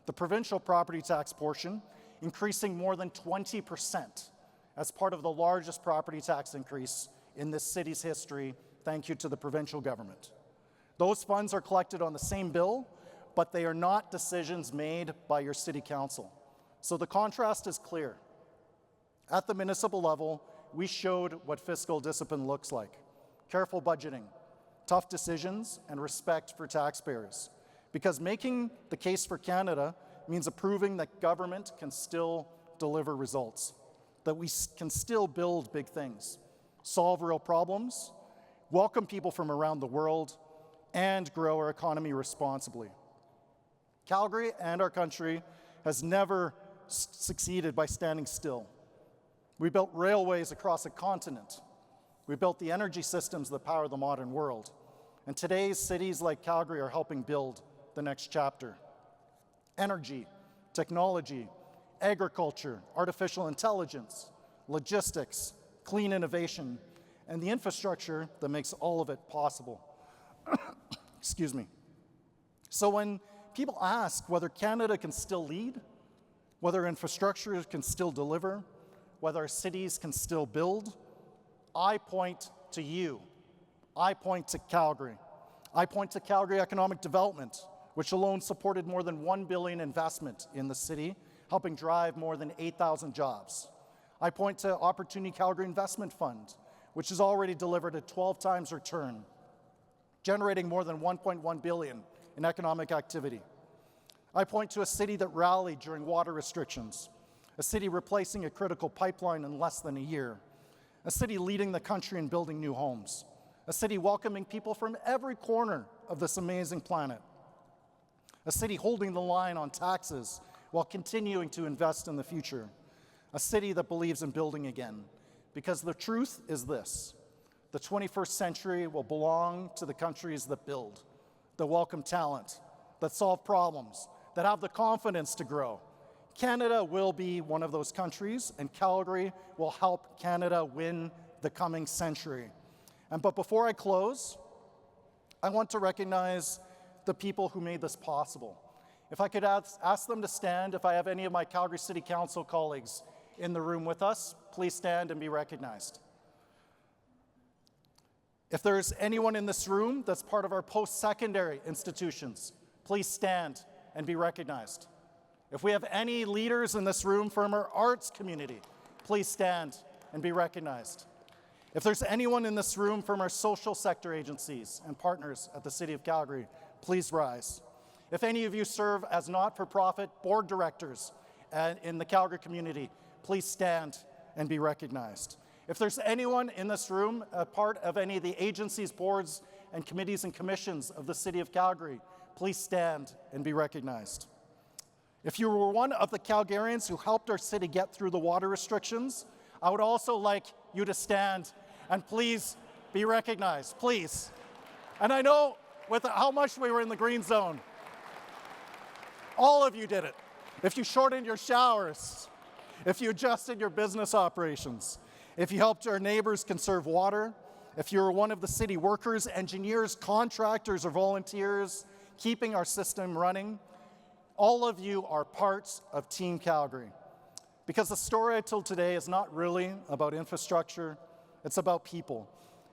The provincial property tax portion increasing more than 20% as part of the largest property tax increase in this city's history, thank you to the provincial government. Those funds are collected on the same bill, but they are not decisions made by your city council. So the contrast is clear. At the municipal level, we showed what fiscal discipline looks like. Careful budgeting, tough decisions, and respect for taxpayers. Because making the case for Canada means proving that government can still deliver results, that we can still build big things, solve real problems, welcome people from around the world, and grow our economy responsibly. Calgary and our country has never succeeded by standing still. We built railways across a continent. We built the energy systems that power the modern world. And today's cities like Calgary are helping build the next chapter. Energy, technology, agriculture, artificial intelligence, logistics, clean innovation, and the infrastructure that makes all of it possible. Excuse me. So when people ask whether Canada can still lead, whether infrastructure can still deliver, whether our cities can still build, I point to you. I point to Calgary. I point to Calgary Economic Development, which alone supported more than $1 billion investment in the city, helping drive more than 8,000 jobs. I point to Opportunity Calgary Investment Fund, which has already delivered a 12 times return, generating more than $1.1 billion in economic activity. I point to a city that rallied during water restrictions, a city replacing a critical pipeline in less than a year, a city leading the country in building new homes, a city welcoming people from every corner of this amazing planet, a city holding the line on taxes while continuing to invest in the future, a city that believes in building again. Because the truth is this: the 21st century will belong to the countries that build, that welcome talent, that solve problems, that have the confidence to grow. Canada will be one of those countries, and Calgary will help Canada win the coming century. But before I close, I want to recognize the people who made this possible. If I could ask them to stand, if I have any of my Calgary City Council colleagues in the room with us, please stand and be recognized. If there's anyone in this room that's part of our post-secondary institutions, please stand and be recognized. If we have any leaders in this room from our arts community, please stand and be recognized. If there's anyone in this room from our social sector agencies and partners at the City of Calgary, please rise. If any of you serve as not-for-profit board directors in the Calgary community, please stand and be recognized. If there's anyone in this room a part of any of the agencies, boards, and committees and commissions of the City of Calgary, please stand and be recognized. If you were one of the Calgarians who helped our city get through the water restrictions, I would also like you to stand and please be recognized, please. And I know with how much we were in the green zone, all of you did it. If you shortened your showers, if you adjusted your business operations, if you helped our neighbors conserve water, if you were one of the city workers, engineers, contractors, or volunteers keeping our system running, all of you are parts of Team Calgary. Because the story I told today is not really about infrastructure, it's about people.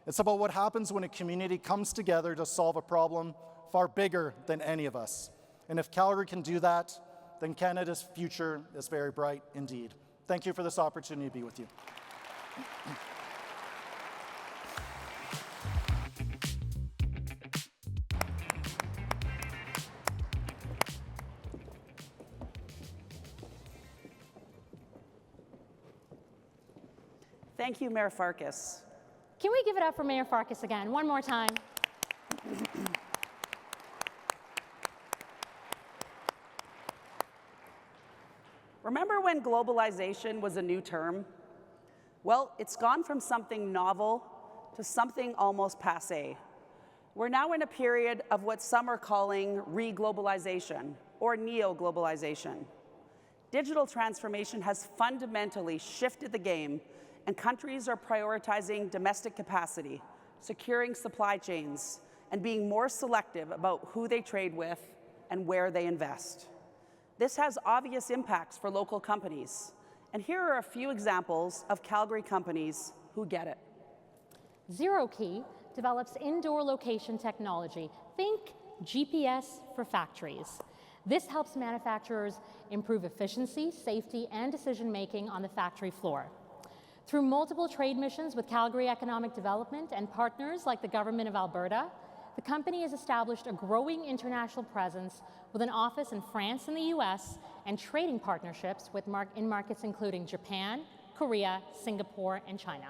It's about what happens when a community comes together to solve a problem far bigger than any of us. And if Calgary can do that, then Canada's future is very bright indeed. Thank you for this opportunity to be with you. Thank you, Mayor Farkas. Can we give it up for Mayor Farkas again, one more time? Remember when globalization was a new term? Well, it's gone from something novel to something almost passé. We're now in a period of what some are calling re-globalization or neo-globalization. Digital transformation has fundamentally shifted the game, and countries are prioritizing domestic capacity, securing supply chains, and being more selective about who they trade with and where they invest. This has obvious impacts for local companies, and here are a few examples of Calgary companies who get it. ZeroKey develops indoor location technology. Think GPS for factories. This helps manufacturers improve efficiency, safety, and decision-making on the factory floor. Through multiple trade missions with Calgary Economic Development and partners like the Government of Alberta, the company has established a growing international presence with an office in France and the US and trading partnerships in markets including Japan, Korea, Singapore, and China.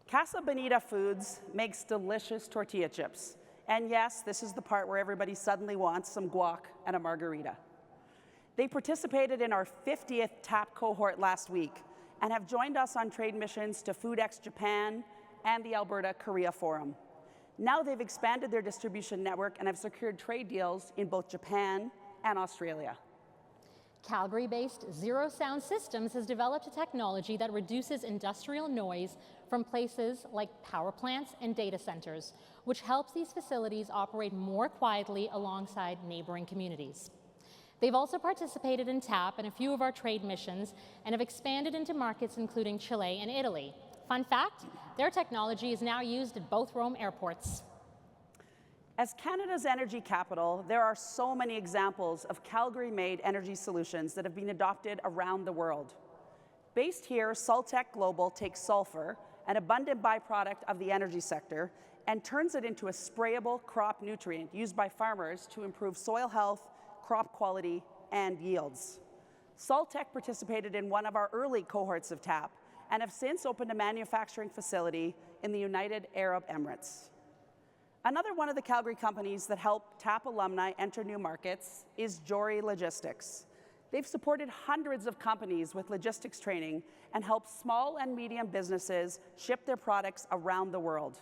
Casa Bonita Foods makes delicious tortilla chips. And yes, this is the part where everybody suddenly wants some guac and a margarita. They participated in our 50th TAP cohort last week and have joined us on trade missions to FoodX Japan and the Alberta Korea Forum. Now they've expanded their distribution network and have secured trade deals in both Japan and Australia. Calgary-based Zero Sound Systems has developed a technology that reduces industrial noise from places like power plants and data centers, which helps these facilities operate more quietly alongside neighboring communities. They've also participated in TAP and a few of our trade missions and have expanded into markets including Chile and Italy. Fun fact, their technology is now used at both Rome airports. As Canada's energy capital, there are so many examples of Calgary-made energy solutions that have been adopted around the world. Based here, Saltec Global takes sulfur, an abundant byproduct of the energy sector, and turns it into a sprayable crop nutrient used by farmers to improve soil health, crop quality, and yields. Saltec participated in one of our early cohorts of TAP and have since opened a manufacturing facility in the United Arab Emirates. Another one of the Calgary companies that help TAP alumni enter new markets is Jory Logistics. They've supported hundreds of companies with logistics training and help small and medium businesses ship their products around the world.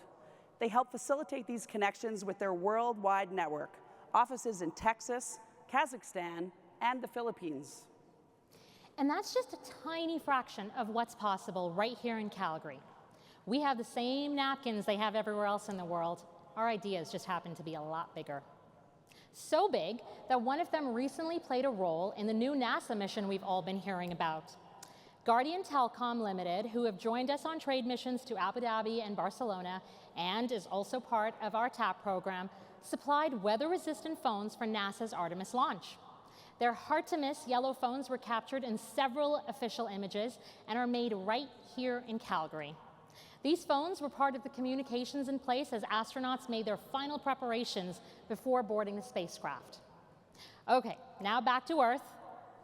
They help facilitate these connections with their worldwide network, offices in Texas, Kazakhstan, and the Philippines. And that's just a tiny fraction of what's possible right here in Calgary. We have the same napkins they have everywhere else in the world. Our ideas just happen to be a lot bigger. So big that one of them recently played a role in the new NASA mission we've all been hearing about. Guardian Telecom Limited, who have joined us on trade missions to Abu Dhabi and Barcelona, and is also part of our TAP program, supplied weather-resistant phones for NASA's Artemis launch. Their hard-to-miss yellow phones were captured in several official images and are made right here in Calgary. These phones were part of the communications in place as astronauts made their final preparations before boarding the spacecraft. Okay, now back to Earth,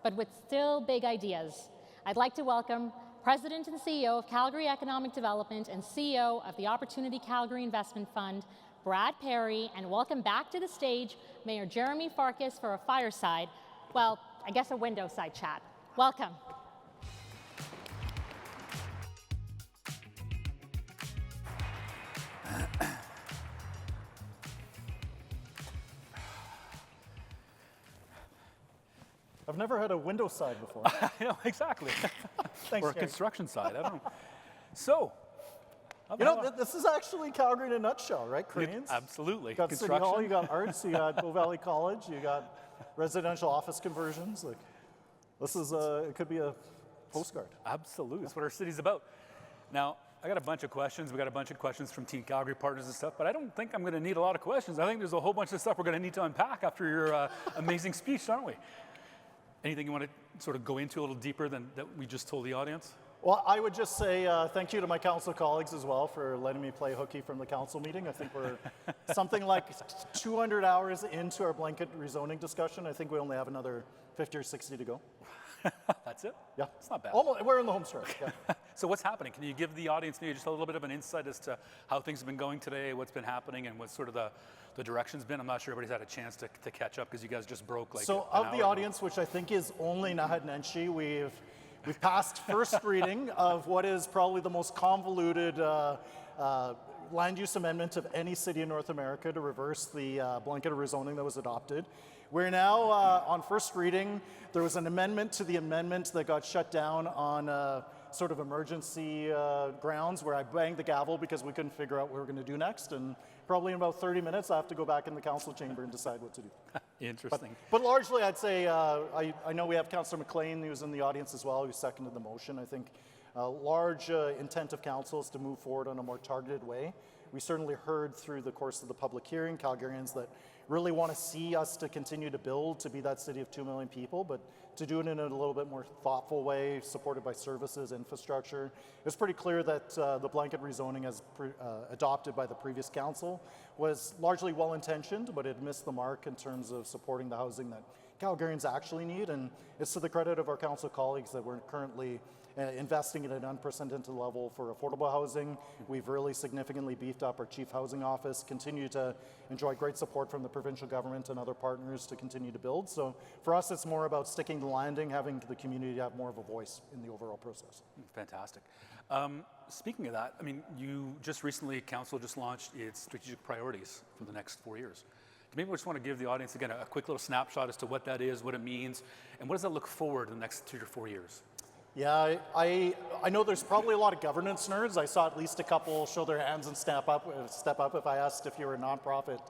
but with still big ideas. I'd like to welcome President and CEO of Calgary Economic Development and CEO of the Opportunity Calgary Investment Fund, Brad Perry, and welcome back to the stage Mayor Jeremy Farkas for a fireside, well, I guess a window side chat. Welcome. I've never had a window side before. I know, exactly. Thanks, or a Gary. construction side, I don't know. So, You know, this is actually Calgary in a nutshell, right? Cranes. absolutely. You got City Hall, you got arts, you got Bow Valley College, you got residential office conversions. Like, this is it could be a postcard. Absolutely, that's what our city's about. Now, I got a bunch of questions. We got a bunch of questions from Team Calgary partners and stuff, but I don't think I'm going to need a lot of questions. I think there's a whole bunch of stuff we're going to need to unpack after your amazing speech, aren't we? Anything you want to sort of go into a little deeper than that we just told the audience? Well, I would just say thank you to my council colleagues as well for letting me play hooky from the council meeting. I think we're something like 200 hours into our blanket rezoning discussion. I think we only have another 50 or 60 to go. That's it? Yeah. It's not bad. Almost, we're in the home stretch. Yeah. So what's happening? Can you give the audience maybe just a little bit of an insight as to how things have been going today, what's been happening, and what sort of the direction's been? I'm not sure everybody's had a chance to catch up because you guys just broke like So of the audience, which I think is only Nahad Nenshi, we've passed first reading of what is probably the most convoluted land use amendment of any city in North America to reverse the blanket of rezoning that was adopted. We're now on first reading. There was an amendment to the amendment that got shut down on sort of emergency grounds where I banged the gavel because we couldn't figure out what we were going to do next. And probably in about 30 minutes, I have to go back in the council chamber and decide what to do. Interesting. But largely, I'd say, I know we have Councillor McLean, who's in the audience as well, who seconded the motion. I think large intent of council is to move forward in a more targeted way. We certainly heard through the course of the public hearing, Calgarians, that really want to see us to continue to build, to be that city of 2 million people, but to do it in a little bit more thoughtful way, supported by services, infrastructure. It's pretty clear that the blanket rezoning as adopted by the previous council was largely well-intentioned, but it missed the mark in terms of supporting the housing that Calgarians actually need, and it's to the credit of our council colleagues that we're currently investing at an unprecedented level for affordable housing. We've really significantly beefed up our chief housing office, continue to enjoy great support from the provincial government and other partners to continue to build. So for us, it's more about sticking the landing, having the community have more of a voice in the overall process. Fantastic. Speaking of that, I mean, you just recently, council just launched its strategic priorities for the next 4 years. Maybe we just want to give the audience, again, a quick little snapshot as to what that is, what it means, and what does that look forward in the next 3 or 4 years? Yeah, I know there's probably a lot of governance nerds. I saw at least a couple show their hands and step up if I asked if you were a nonprofit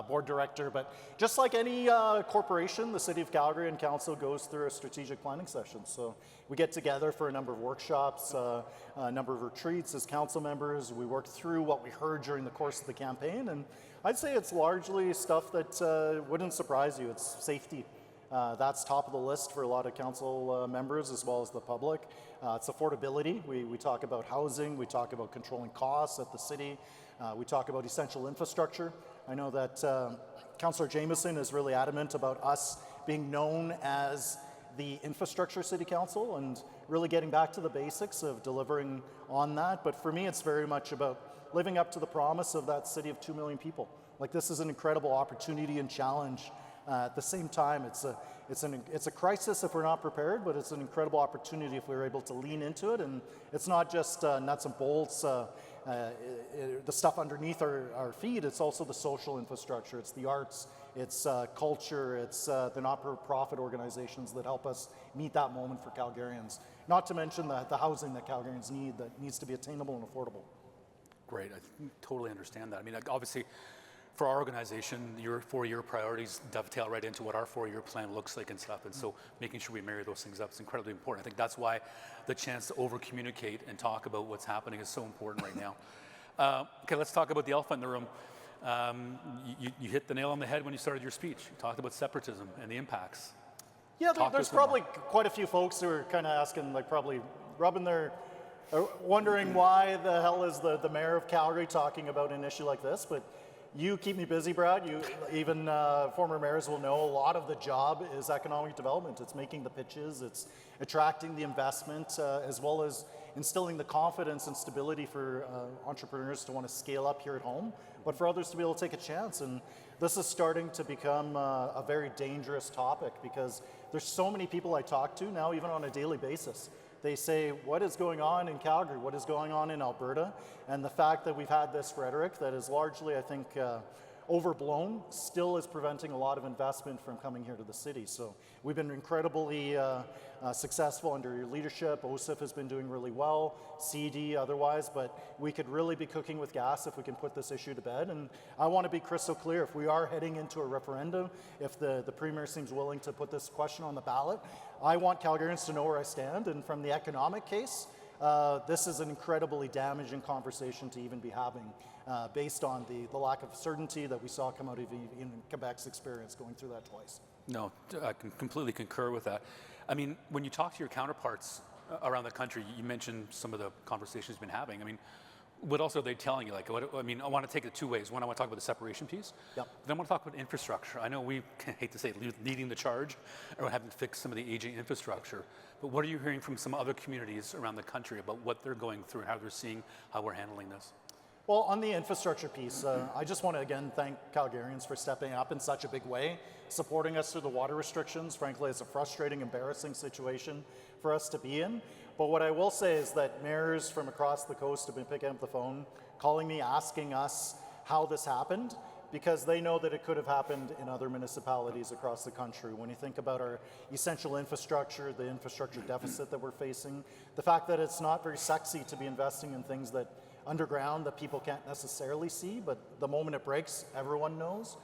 board director. But just like any corporation, the City of Calgary and Council goes through a strategic planning session. So we get together for a number of workshops, a number of retreats as council members. We work through what we heard during the course of the campaign. And I'd say it's largely stuff that wouldn't surprise you. It's safety. That's top of the list for a lot of council members as well as the public. It's affordability. We talk about housing. We talk about controlling costs at the city. We talk about essential infrastructure. I know that Councillor Jameson is really adamant about us being known as the infrastructure city council and really getting back to the basics of delivering on that. But for me, it's very much about living up to the promise of that city of 2 million people. Like, this is an incredible opportunity and challenge. At the same time, it's a crisis if we're not prepared, but it's an incredible opportunity if we're able to lean into it. And it's not just nuts and bolts, the stuff underneath our feet. It's also the social infrastructure. It's the arts. It's culture. It's the not-for-profit organizations that help us meet that moment for Calgarians. Not to mention the housing that Calgarians need that needs to be attainable and affordable. Great. I totally understand that. I mean, obviously, for our organization, your 4-year priorities dovetail right into what our 4-year plan looks like and stuff. And so making sure we marry those things up is incredibly important. I think that's why the chance to over-communicate and talk about what's happening is so important right now. Okay, let's talk about the elephant in the room. You hit the nail on the head when you started your speech. You talked about separatism and the impacts. Yeah, there's probably quite a few folks who are kind of asking, like, probably rubbing their, wondering why the hell is the mayor of Calgary talking about an issue like this. But you keep me busy, Brad. You even former mayors will know a lot of the job is economic development. It's making the pitches, it's attracting the investment, as well as instilling the confidence and stability for entrepreneurs to want to scale up here at home, but for others to be able to take a chance. And this is starting to become a very dangerous topic because there's so many people I talk to now, even on a daily basis. They say, what is going on in Calgary? What is going on in Alberta? And the fact that we've had this rhetoric that is largely, I think, overblown still is preventing a lot of investment from coming here to the city. So we've been incredibly successful under your leadership. OSIF has been doing really well, CD otherwise, but we could really be cooking with gas if we can put this issue to bed. And I want to be crystal clear, if we are heading into a referendum, if the Premier seems willing to put this question on the ballot, I want Calgarians to know where I stand. And from the economic case, this is an incredibly damaging conversation to even be having based on the lack of certainty that we saw come out of in Quebec's experience going through that twice. No, I can completely concur with that. I mean, when you talk to your counterparts around the country, you mentioned some of the conversations you've been having. I mean, what else are they telling you? Like, I mean, I want to take it two ways. One, I want to talk about the separation piece. Yep. Then I want to talk about infrastructure. I know we hate to say it, leading the charge or having to fix some of the aging infrastructure. But what are you hearing from some other communities around the country about what they're going through and how they're seeing how we're handling this? Well, on the infrastructure piece, I just want to again thank Calgarians for stepping up in such a big way, supporting us through the water restrictions. Frankly, it's a frustrating, embarrassing situation for us to be in. But what I will say is that mayors from across the coast have been picking up the phone, calling me, asking us how this happened, because they know that it could have happened in other municipalities across the country. When you think about our essential infrastructure, the infrastructure deficit that we're facing, the fact that it's not very sexy to be investing in things that underground that people can't necessarily see, but the moment it breaks, everyone knows.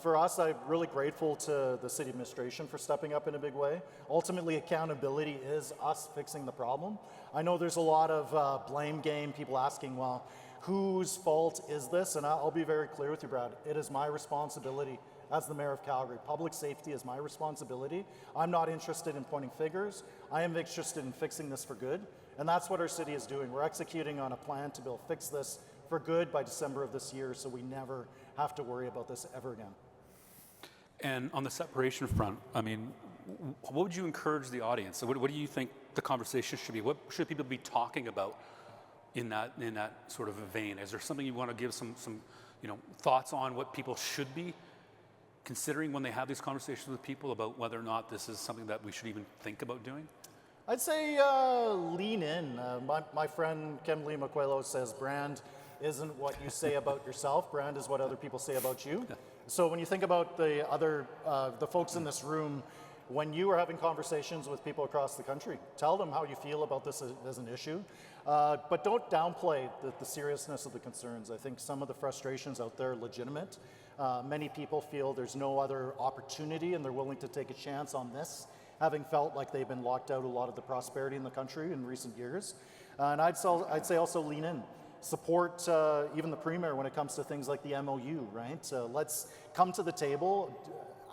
For us, I'm really grateful to the city administration for stepping up in a big way. Ultimately, accountability is us fixing the problem. I know there's a lot of blame game, people asking, well, whose fault is this? And I'll be very clear with you, Brad. It is my responsibility as the Mayor of Calgary. Public safety is my responsibility. I'm not interested in pointing fingers. I am interested in fixing this for good. And that's what our city is doing. We're executing on a plan to be able to fix this for good by December of this year, so we never have to worry about this ever again. And on the separation front, I mean, what would you encourage the audience? So what do you think the conversation should be? What should people be talking about in that sort of a vein? Is there something you want to give some thoughts on what people should be considering when they have these conversations with people about whether or not this is something that we should even think about doing? I'd say lean in. My friend Kimberly McQuillo says brand isn't what you say about yourself. Brand is what other people say about you. So when you think about the folks in this room, when you are having conversations with people across the country, tell them how you feel about this as an issue. But don't downplay the seriousness of the concerns. I think some of the frustrations out there are legitimate. Many people feel there's no other opportunity and they're willing to take a chance on this, having felt like they've been locked out a lot of the prosperity in the country in recent years. And I'd say also lean in. Support even the Premier when it comes to things like the MOU, right? Let's come to the table,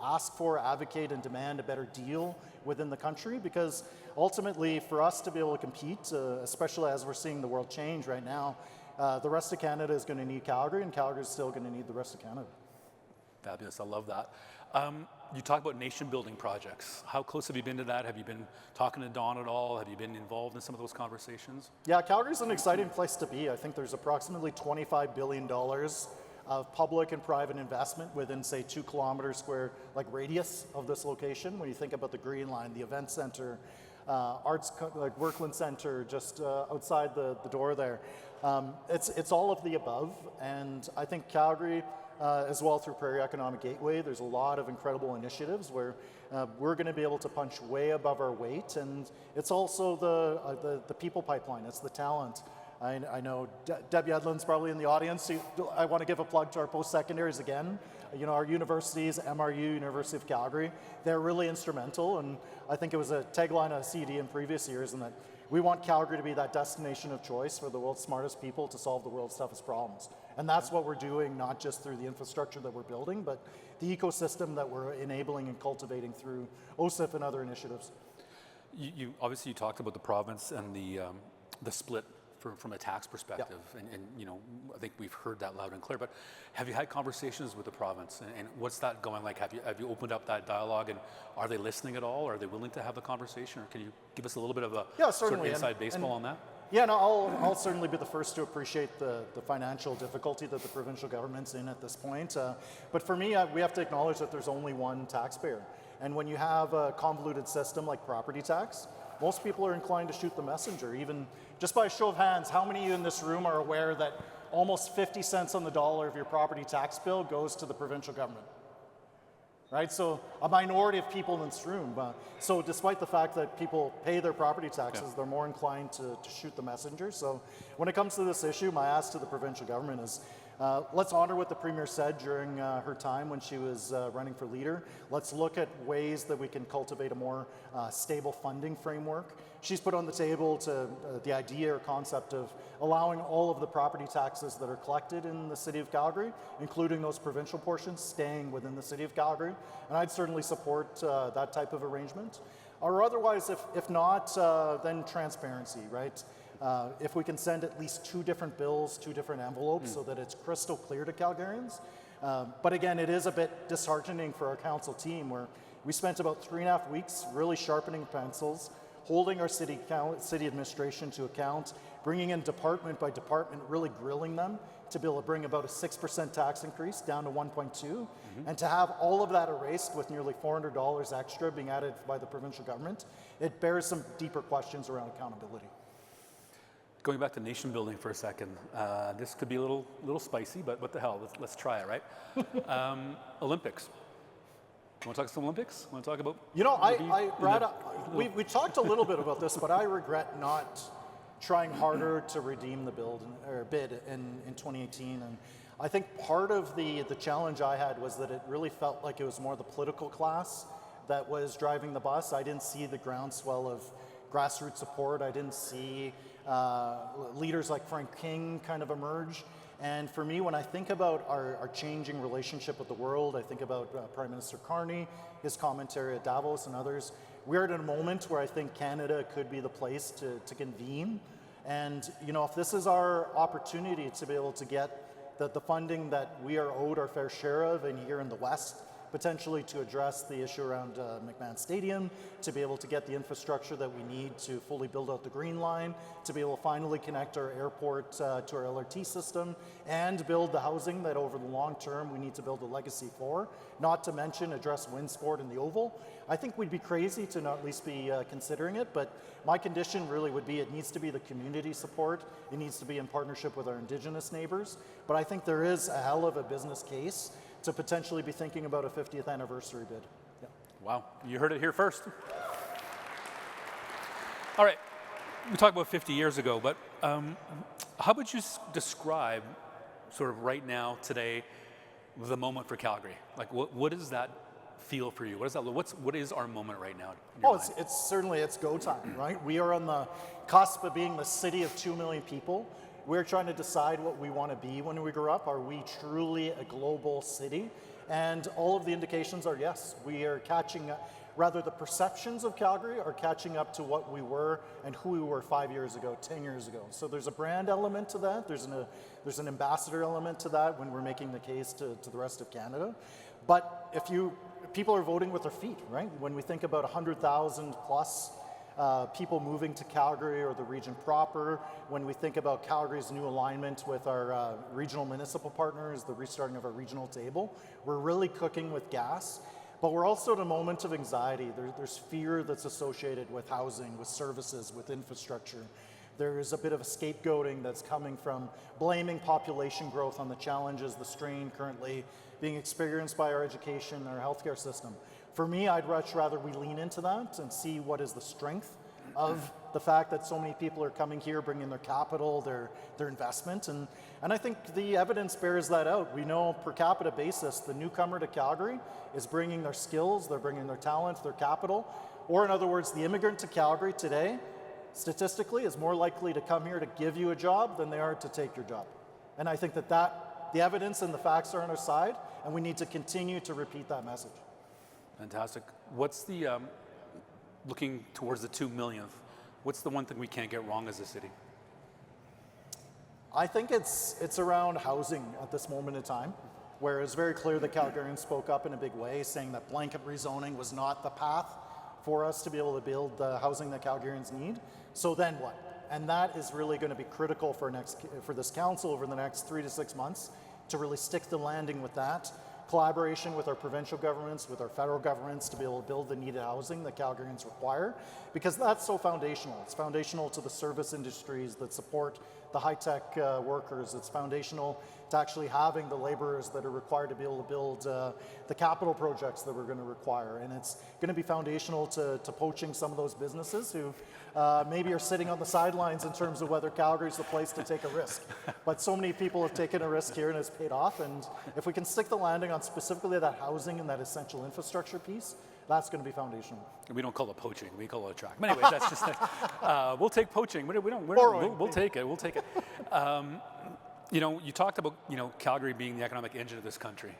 ask for, advocate, and demand a better deal within the country, because ultimately for us to be able to compete, especially as we're seeing the world change right now, the rest of Canada is going to need Calgary, and Calgary is still going to need the rest of Canada. Fabulous, I love that. You talk about nation building projects. How close have you been to that? Have you been talking to Don at all? Have you been involved in some of those conversations? Yeah, Calgary's an exciting place to be. I think there's approximately $25 billion of public and private investment within, say, 2 kilometer square radius of this location. When you think about the Green Line, the event center, arts like Workland Center just outside the door there. It's all of the above, and I think Calgary, as well through Prairie Economic Gateway, there's a lot of incredible initiatives where we're going to be able to punch way above our weight, and it's also the people pipeline, it's the talent. I know Debbie Edlin's probably in the audience. I want to give a plug to our post-secondaries again. You know, our universities, MRU, University of Calgary, they're really instrumental, and I think it was a tagline of CD in previous years, and that we want Calgary to be that destination of choice for the world's smartest people to solve the world's toughest problems. And that's what we're doing, not just through the infrastructure that we're building, but the ecosystem that we're enabling and cultivating through OSIF and other initiatives. You obviously you talked about the province and the split from a tax perspective, and you know, I think we've heard that loud and clear. But have you had conversations with the province, and what's that going like? Have you opened up that dialogue, and are they listening at all? Are they willing to have the conversation, or can you give us a little bit of a sort of inside baseball on that? Yeah, no, I'll certainly be the first to appreciate the financial difficulty that the provincial government's in at this point. But for me, we have to acknowledge that there's only one taxpayer. And when you have a convoluted system like property tax, most people are inclined to shoot the messenger. Even just by a show of hands, how many of you in this room are aware that almost 50 cents on the dollar of your property tax bill goes to the provincial government? Right, so a minority of people in this room. So despite the fact that people pay their property taxes, they're more inclined to shoot the messenger. So when it comes to this issue, my ask to the provincial government is, let's honor what the Premier said during her time when she was running for leader. Let's look at ways that we can cultivate a more stable funding framework. She's put on the table the idea or concept of allowing all of the property taxes that are collected in the City of Calgary, including those provincial portions, staying within the City of Calgary. And I'd certainly support that type of arrangement. Or otherwise, if not, then transparency, right? If we can send at least 2 different bills, 2 different envelopes, so that it's crystal clear to Calgarians. But again, it is a bit disheartening for our council team, where we spent about 3.5 weeks really sharpening pencils, holding our city administration to account, bringing in department by department, really grilling them to be able to bring about a 6% tax increase down to 1.2, and to have all of that erased with nearly $400 extra being added by the provincial government, it bears some deeper questions around accountability. Going back to nation building for a second, this could be a little spicy, but what the hell? Let's try it, right? Olympics. You want to talk some Olympics? Want to talk about? You know, Brad, we talked a little bit about this, but I regret not trying harder to redeem the bid in 2018. And I think part of the challenge I had was that it really felt like it was more the political class that was driving the bus. I didn't see the groundswell of grassroots support. I didn't see leaders like Frank King kind of emerge. And for me, when I think about our changing relationship with the world, I think about Prime Minister Carney, his commentary at Davos and others. We're at a moment where I think Canada could be the place to convene. And if this is our opportunity to be able to get the funding that we are owed our fair share of, and here in the West, potentially to address the issue around McMahon Stadium, to be able to get the infrastructure that we need to fully build out the Green Line, to be able to finally connect our airport to our LRT system, and build the housing that over the long term we need to build a legacy for, not to mention address wind sport in the Oval. I think we'd be crazy to not at least be considering it, but my condition really would be it needs to be the community support, it needs to be in partnership with our Indigenous neighbors, but I think there is a hell of a business case to potentially be thinking about a 50th anniversary bid. Yeah. Wow, you heard it here first. All right, we talked about 50 years ago, but how would you describe sort of right now, today, the moment for Calgary? Like, what does that feel for you? What is that? What is our moment right now? It's certainly go time, right? We are on the cusp of being the city of 2 million people. We're trying to decide what we want to be when we grow up. Are we truly a global city? And all of the indications are yes. We are catching up. Rather, the perceptions of Calgary are catching up to what we were and who we were 5 years ago, 10 years ago. So there's a brand element to that. There's an ambassador element to that when we're making the case to the rest of Canada. But people are voting with their feet, right? When we think about 100,000 plus people moving to Calgary or the region proper, when we think about Calgary's new alignment with our regional municipal partners, the restarting of our regional table, we're really cooking with gas. But we're also at a moment of anxiety. There's fear that's associated with housing, with services, with infrastructure. There's a bit of a scapegoating that's coming from blaming population growth on the challenges, the strain currently being experienced by our education, our healthcare system. For me, I'd much rather we lean into that and see what is the strength of the fact that so many people are coming here, bringing their capital, their investment, and I think the evidence bears that out. We know per capita basis, the newcomer to Calgary is bringing their skills, they're bringing their talent, their capital, or in other words, the immigrant to Calgary today, statistically, is more likely to come here to give you a job than they are to take your job. And I think that the evidence and the facts are on our side, and we need to continue to repeat that message. Fantastic. What's the, looking towards the 2 millionth, what's the one thing we can't get wrong as a city? I think it's around housing at this moment in time, where it's very clear that Calgarians spoke up in a big way, saying that blanket rezoning was not the path for us to be able to build the housing that Calgarians need. So then what? And that is really going to be critical for this council over the next 3 to 6 months to really stick the landing with that. Collaboration with our provincial governments, with our federal governments to be able to build the needed housing that Calgarians require, because that's so foundational. It's foundational to the service industries that support the high-tech workers. It's foundational to actually having the laborers that are required to be able to build the capital projects that we're going to require. And it's going to be foundational to poaching some of those businesses who maybe are sitting on the sidelines in terms of whether Calgary's the place to take a risk. But so many people have taken a risk here and it's paid off. And if we can stick the landing on specifically that housing and that essential infrastructure piece, that's going to be foundational. We don't call it poaching, we call it a track. But anyways, that's just, we'll take poaching. We'll take it, we'll take it. You talked about, Calgary being the economic engine of this country.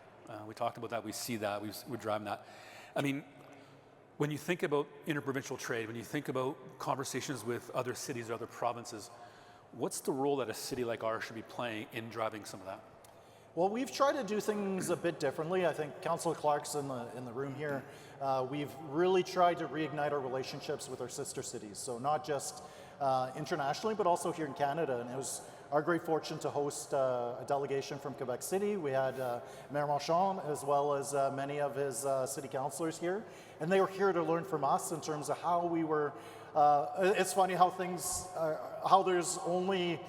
We talked about that, we see that, we're driving that. I mean, when you think about interprovincial trade, when you think about conversations with other cities or other provinces, what's the role that a city like ours should be playing in driving some of that? Well, we've tried to do things a bit differently. I think Councillor Clark's in the room here. We've really tried to reignite our relationships with our sister cities. So not just internationally, but also here in Canada. And it was our great fortune to host a delegation from Quebec City. We had Mayor Marchand as well as many of his city councillors here. And they were here to learn from us in terms of how we were, it's funny how how there's only,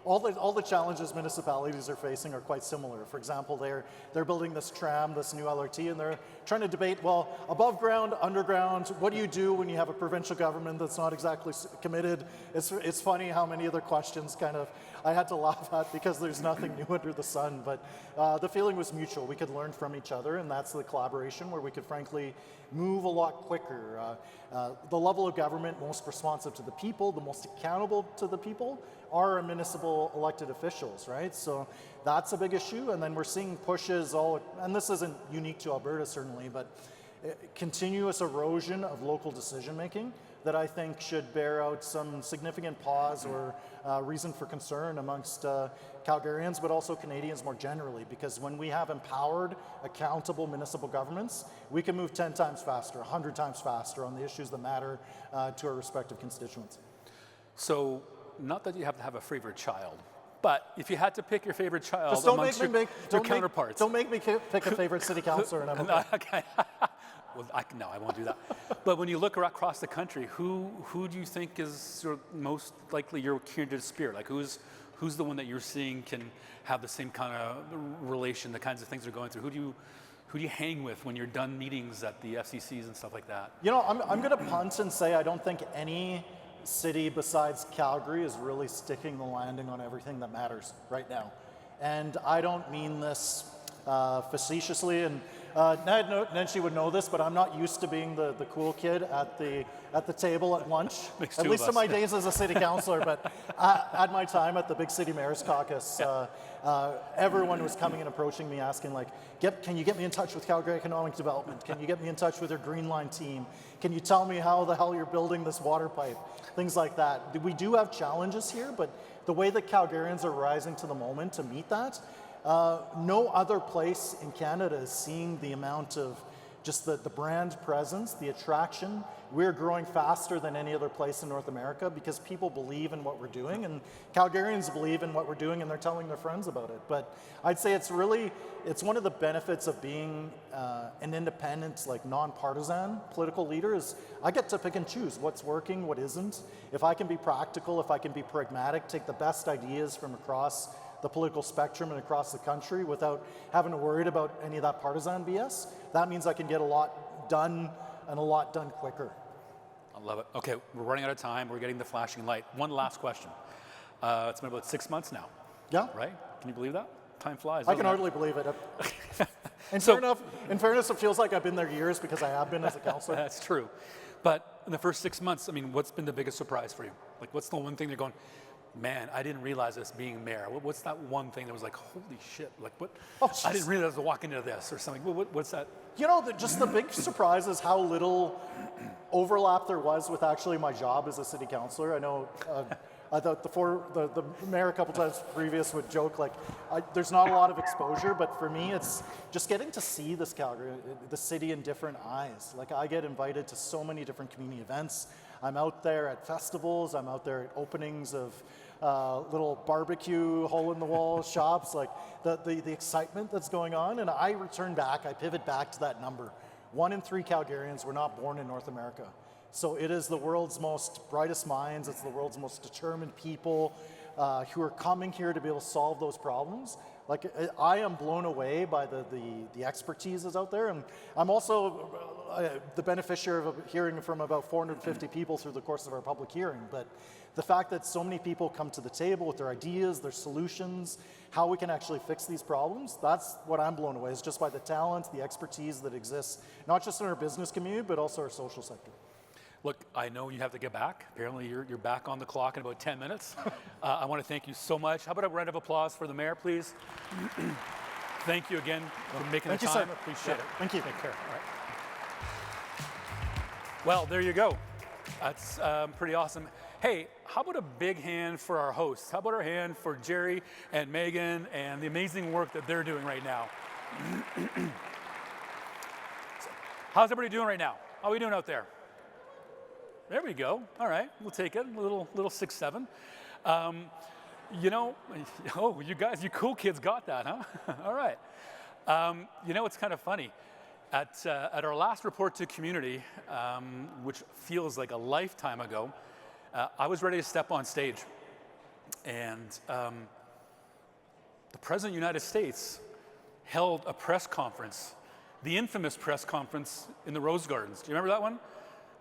all the challenges municipalities are facing are quite similar. For example, they're building this tram, this new LRT, and they're trying to debate, well, above ground, underground, what do you do when you have a provincial government that's not exactly committed? It's funny how many other questions I had to laugh at because there's nothing new under the sun, but the feeling was mutual. We could learn from each other, and that's the collaboration where we could frankly move a lot quicker. The level of government most responsive to the people, the most accountable to the people, are our municipal elected officials, right? So that's a big issue. And then we're seeing pushes and this isn't unique to Alberta certainly, but continuous erosion of local decision making that I think should bear out some significant pause or reason for concern amongst Calgarians, but also Canadians more generally, because when we have empowered, accountable municipal governments, we can move 10 times faster, 100 times faster on the issues that matter to our respective constituents. So, not that you have to have a favorite child, but if you had to pick your favorite child Just don't amongst make me your counterparts. Don't make me pick a favorite city councillor. And I'm okay. Well, no, I won't do that. But when you look across the country, who do you think is sort of most likely your kindred spirit? Like who's the one that you're seeing can have the same kind of relation, the kinds of things they're going through? Who do you hang with when you're done meetings at the FCCs and stuff like that? You know, I'm going to punt and say I don't think any city besides Calgary is really sticking the landing on everything that matters right now. And I don't mean this facetiously, and Nancy would know this, but I'm not used to being the cool kid at the table at lunch, at least in my days as a city councillor. But at my time at the Big City Mayor's Caucus, everyone was coming and approaching me asking, like, can you get me in touch with Calgary Economic Development? Can you get me in touch with your Green Line team? Can you tell me how the hell you're building this water pipe? Things like that. We do have challenges here, but the way that Calgarians are rising to the moment to meet that, no other place in Canada is seeing the amount of just the brand presence, the attraction. We're growing faster than any other place in North America because people believe in what we're doing, and Calgarians believe in what we're doing, and they're telling their friends about it. But I'd say it's one of the benefits of being an independent, like non-partisan political leader is I get to pick and choose what's working, what isn't. If I can be practical, if I can be pragmatic, take the best ideas from across the political spectrum and across the country without having to worry about any of that partisan BS, that means I can get a lot done and a lot done quicker. I love it. Okay, we're running out of time. We're getting the flashing light. One last question. It's been about 6 months now. Yeah. Right? Can you believe that? Time flies. I can hardly believe it. In fairness, it feels like I've been there years because I have been as a councillor. That's true. But in the first 6 months, I mean, what's been the biggest surprise for you? Like, what's the one thing you're going, man, I didn't realize this being mayor. What's that one thing that was like, holy shit, like what? Oh, I didn't realize I was walking into this or something. What's that? You know, just the big surprise is how little overlap there was with actually my job as a city councillor. I know the mayor a couple times previous would joke like, there's not a lot of exposure, but for me, it's just getting to see this Calgary, the city in different eyes. Like I get invited to so many different community events. I'm out there at festivals. I'm out there at openings of little barbecue, hole-in-the-wall shops, like the excitement that's going on. And I pivot back to that number. 1 in 3 Calgarians were not born in North America. So it is the world's most brightest minds. It's the world's most determined people who are coming here to be able to solve those problems. Like I am blown away by the expertise that's out there, and I'm also the beneficiary of hearing from about 450 people through the course of our public hearing. But the fact that so many people come to the table with their ideas, their solutions, how we can actually fix these problems, that's what I'm blown away, is just by the talent, the expertise that exists, not just in our business community, but also our social sector. Look, I know you have to get back. Apparently you're back on the clock in about 10 minutes. I want to thank you so much. How about a round of applause for the mayor, please? Thank you again for making the time. Thank you, sir. Appreciate it. Thank you. Take care. All right. Well, there you go. That's pretty awesome. Hey, how about a big hand for our hosts? How about our hand for Jerry and Megan and the amazing work that they're doing right now? How's everybody doing right now? How are we doing out there? There we go. All right, we'll take it. A little 6-7. You know, oh, you guys, you cool kids got that, huh? All right. You know, it's kind of funny. At our last report to community, which feels like a lifetime ago, I was ready to step on stage. And the President of the United States held a press conference, the infamous press conference in the Rose Gardens. Do you remember that one?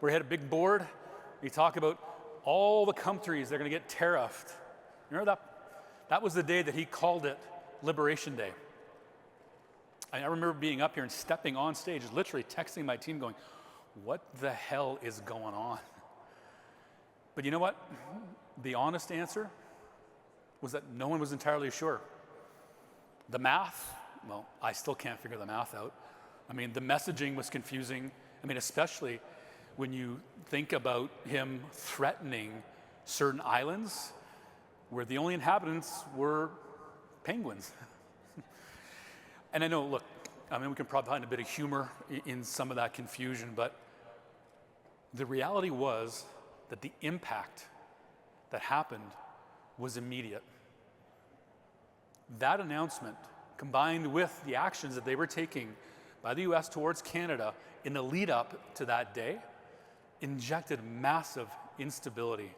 Where he had a big board. He talked about all the countries that are going to get tariffed. You remember that? That was the day that he called it Liberation Day. I remember being up here and stepping on stage, literally texting my team going, what the hell is going on? But you know what? The honest answer was that no one was entirely sure. The math, well, I still can't figure the math out. I mean, the messaging was confusing. I mean, especially when you think about him threatening certain islands where the only inhabitants were penguins. And I know, look, I mean, we can probably find a bit of humor in some of that confusion, but the reality was that the impact that happened was immediate. That announcement, combined with the actions that they were taking by the US towards Canada in the lead up to that day, injected massive instability,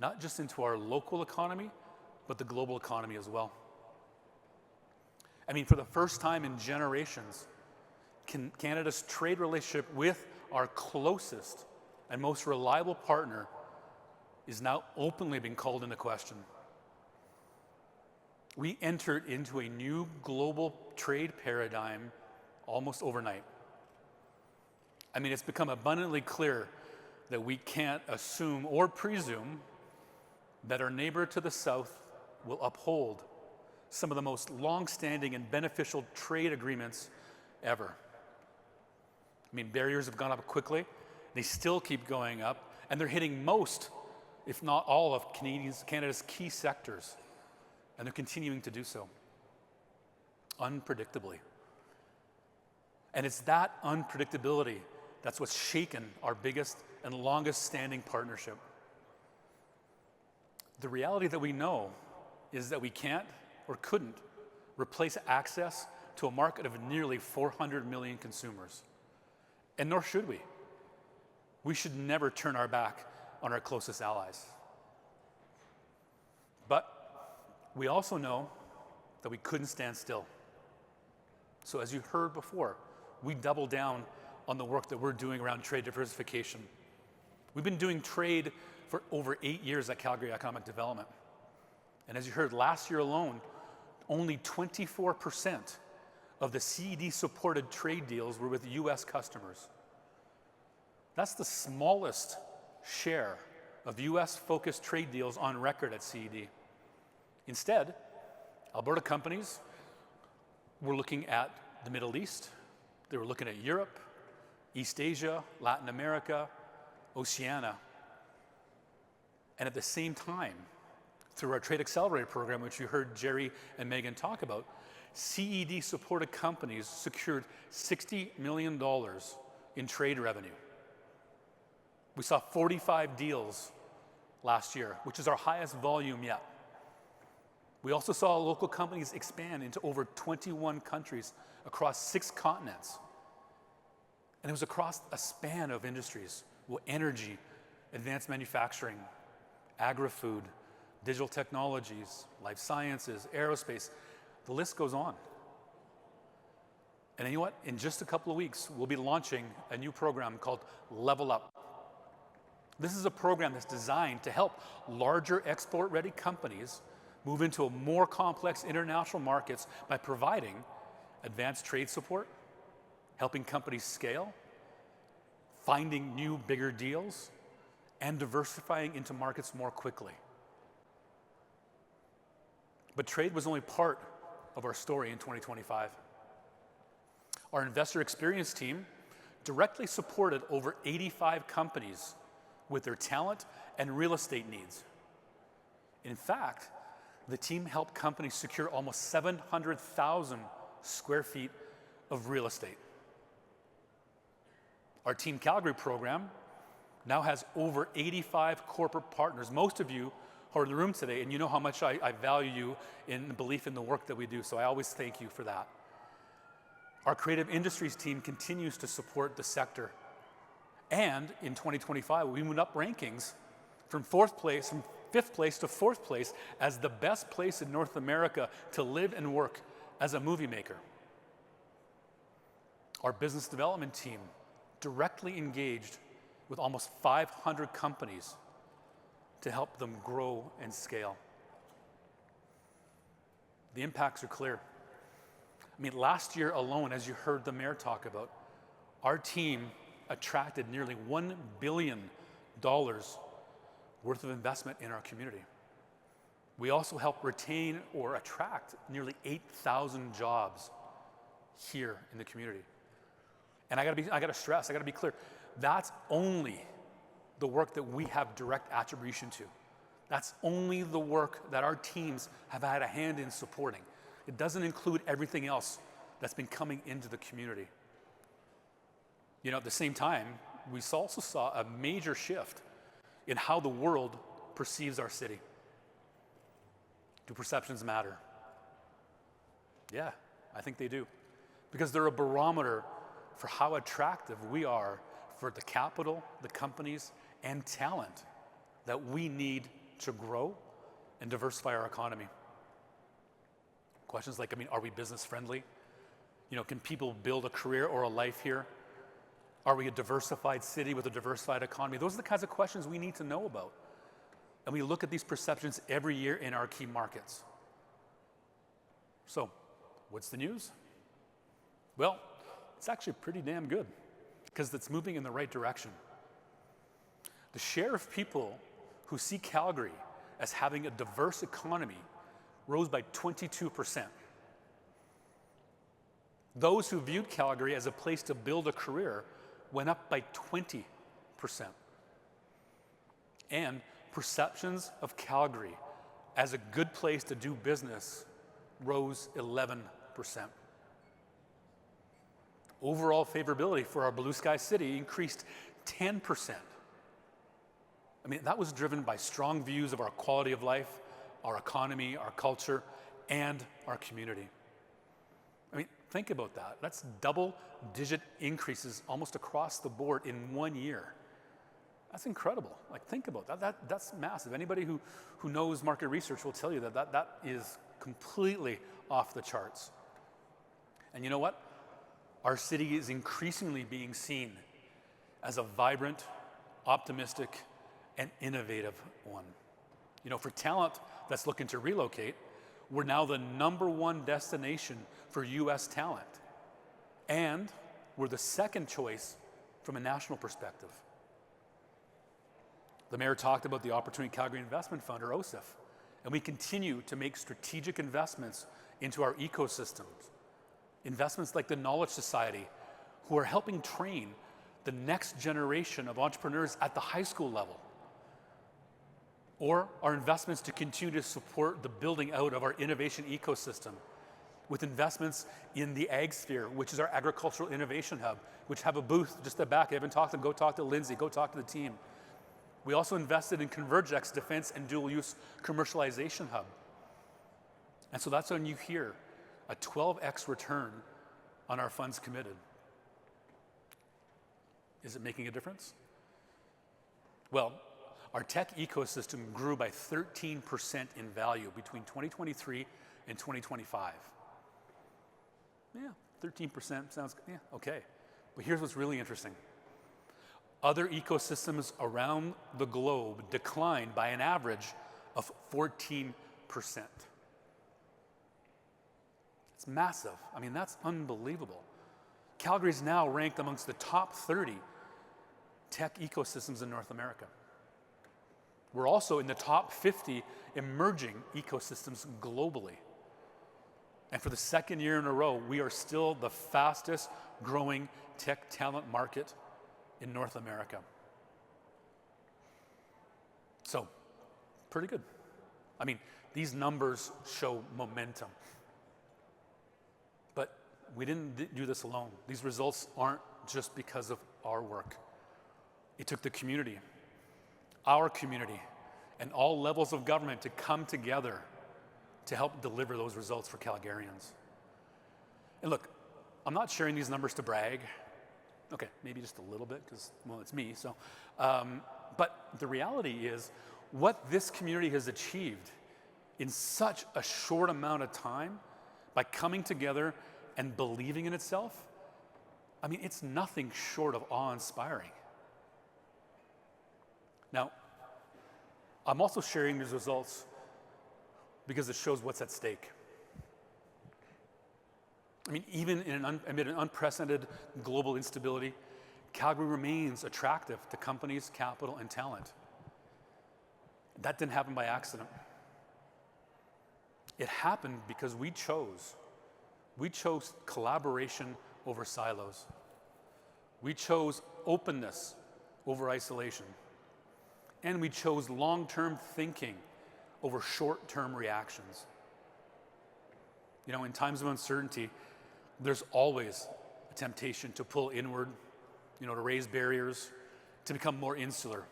not just into our local economy, but the global economy as well. I mean, for the first time in generations, Canada's trade relationship with our closest and most reliable partner is now openly being called into question. We entered into a new global trade paradigm almost overnight. I mean, it's become abundantly clear that we can't assume or presume that our neighbor to the south will uphold some of the most long-standing and beneficial trade agreements ever. I mean, barriers have gone up quickly. They still keep going up, and they're hitting most, if not all, of Canada's key sectors, and they're continuing to do so, unpredictably. And it's that unpredictability that's what's shaken our biggest and longest-standing partnership. The reality that we know is that we can't or couldn't replace access to a market of nearly 400 million consumers. And nor should we. We should never turn our back on our closest allies. But we also know that we couldn't stand still. So as you heard before, we doubled down on the work that we're doing around trade diversification. We've been doing trade for over 8 years at Calgary Economic Development. And as you heard, last year alone, only 24% of the CED-supported trade deals were with US customers. That's the smallest share of US-focused trade deals on record at CED. Instead, Alberta companies were looking at the Middle East, they were looking at Europe, East Asia, Latin America, Oceania. And at the same time, through our Trade Accelerator program, which you heard Jerry and Megan talk about, CED-supported companies secured $60 million in trade revenue. We saw 45 deals last year, which is our highest volume yet. We also saw local companies expand into over 21 countries across 6 continents. And it was across a span of industries: energy, advanced manufacturing, agri-food, digital technologies, life sciences, aerospace. The list goes on. And you know what? In just a couple of weeks, we'll be launching a new program called Level Up. This is a program that's designed to help larger export-ready companies move into a more complex international markets by providing advanced trade support, helping companies scale, finding new, bigger deals, and diversifying into markets more quickly. But trade was only part of our story in 2025. Our investor experience team directly supported over 85 companies with their talent and real estate needs. In fact, the team helped companies secure almost 700,000 square feet of real estate. Our Team Calgary program now has over 85 corporate partners. Most of you who are in the room today, and you know how much I value you in the belief in the work that we do, so I always thank you for that. Our creative industries team continues to support the sector. And in 2025, we moved up rankings from fifth place to 4th place as the best place in North America to live and work as a movie maker. Our business development team directly engaged with almost 500 companies to help them grow and scale. The impacts are clear. I mean, last year alone, as you heard the mayor talk about, our team attracted nearly $1 billion worth of investment in our community. We also helped retain or attract nearly 8,000 jobs here in the community. And I gotta stress, I gotta be clear, that's only the work that we have direct attribution to. That's only the work that our teams have had a hand in supporting. It doesn't include everything else that's been coming into the community. You know, at the same time, we also saw a major shift in how the world perceives our city. Do perceptions matter? Yeah, I think they do. Because they're a barometer for how attractive we are for the capital, the companies, and talent that we need to grow and diversify our economy. Questions like, are we business friendly? You know, can people build a career or a life here? Are we a diversified city with a diversified economy? Those are the kinds of questions we need to know about. And we look at these perceptions every year in our key markets. So, what's the news? Well, it's actually pretty damn good because it's moving in the right direction. The share of people who see Calgary as having a diverse economy rose by 22%. Those who viewed Calgary as a place to build a career went up by 20%. And perceptions of Calgary as a good place to do business rose 11%. Overall favorability for our blue sky city increased 10%. That was driven by strong views of our quality of life, our economy, our culture, and our community. Think about that. That's double-digit increases almost across the board in 1 year. That's incredible. Think about that. That's massive. Anybody who knows market research will tell you that is completely off the charts. And you know what? Our city is increasingly being seen as a vibrant, optimistic, and innovative one. For talent that's looking to relocate, we're now the #1 destination for US talent. And we're the second choice from a national perspective. The mayor talked about the Opportunity Calgary Investment Fund, or OSIF, and we continue to make strategic investments into our ecosystems. Investments like the Knowledge Society, who are helping train the next generation of entrepreneurs at the high school level. Or our investments to continue to support the building out of our innovation ecosystem with investments in the Ag Sphere, which is our agricultural innovation hub, which have a booth just at the back. I haven't talked to them. Go talk to Lindsay. Go talk to the team. We also invested in ConvergeX defense and dual-use commercialization hub. And so that's when you hear a 12x return on our funds committed. Is it making a difference? Well, our tech ecosystem grew by 13% in value between 2023 and 2025. Yeah, 13% sounds, okay. But here's what's really interesting. Other ecosystems around the globe declined by an average of 14%. It's massive. That's unbelievable. Calgary is now ranked amongst the top 30 tech ecosystems in North America. We're also in the top 50 emerging ecosystems globally. And for the second year in a row, we are still the fastest growing tech talent market in North America. So, pretty good. These numbers show momentum. But we didn't do this alone. These results aren't just because of our work. It took the community, our community, and all levels of government to come together to help deliver those results for Calgarians. And look, I'm not sharing these numbers to brag. Okay, maybe just a little bit because, it's me. So, but the reality is what this community has achieved in such a short amount of time by coming together and believing in itself, it's nothing short of awe-inspiring. Now, I'm also sharing these results because it shows what's at stake. Even amid an unprecedented global instability, Calgary remains attractive to companies, capital, and talent. That didn't happen by accident. It happened because we chose collaboration over silos. We chose openness over isolation. And we chose long-term thinking over short-term reactions. You know, in times of uncertainty, there's always a temptation to pull inward, you know, to raise barriers, to become more insular.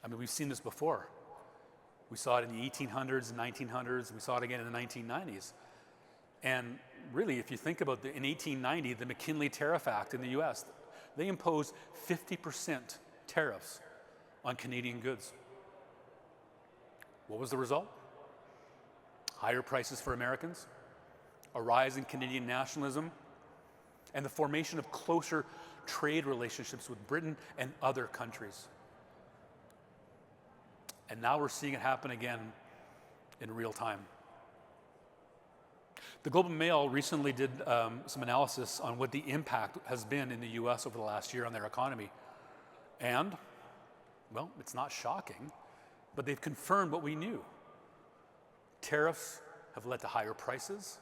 I mean, we've seen this before. We saw it in the 1800s and 1900s. We saw it again in the 1990s. And really, if you think about in 1890, the McKinley Tariff Act in the US, they imposed 50% tariffs on Canadian goods. What was the result? Higher prices for Americans, a rise in Canadian nationalism, and the formation of closer trade relationships with Britain and other countries. And now we're seeing it happen again in real time. The Globe and Mail recently did some analysis on what the impact has been in the US over the last year on their economy. And, well, it's not shocking, but they've confirmed what we knew. Tariffs have led to higher prices,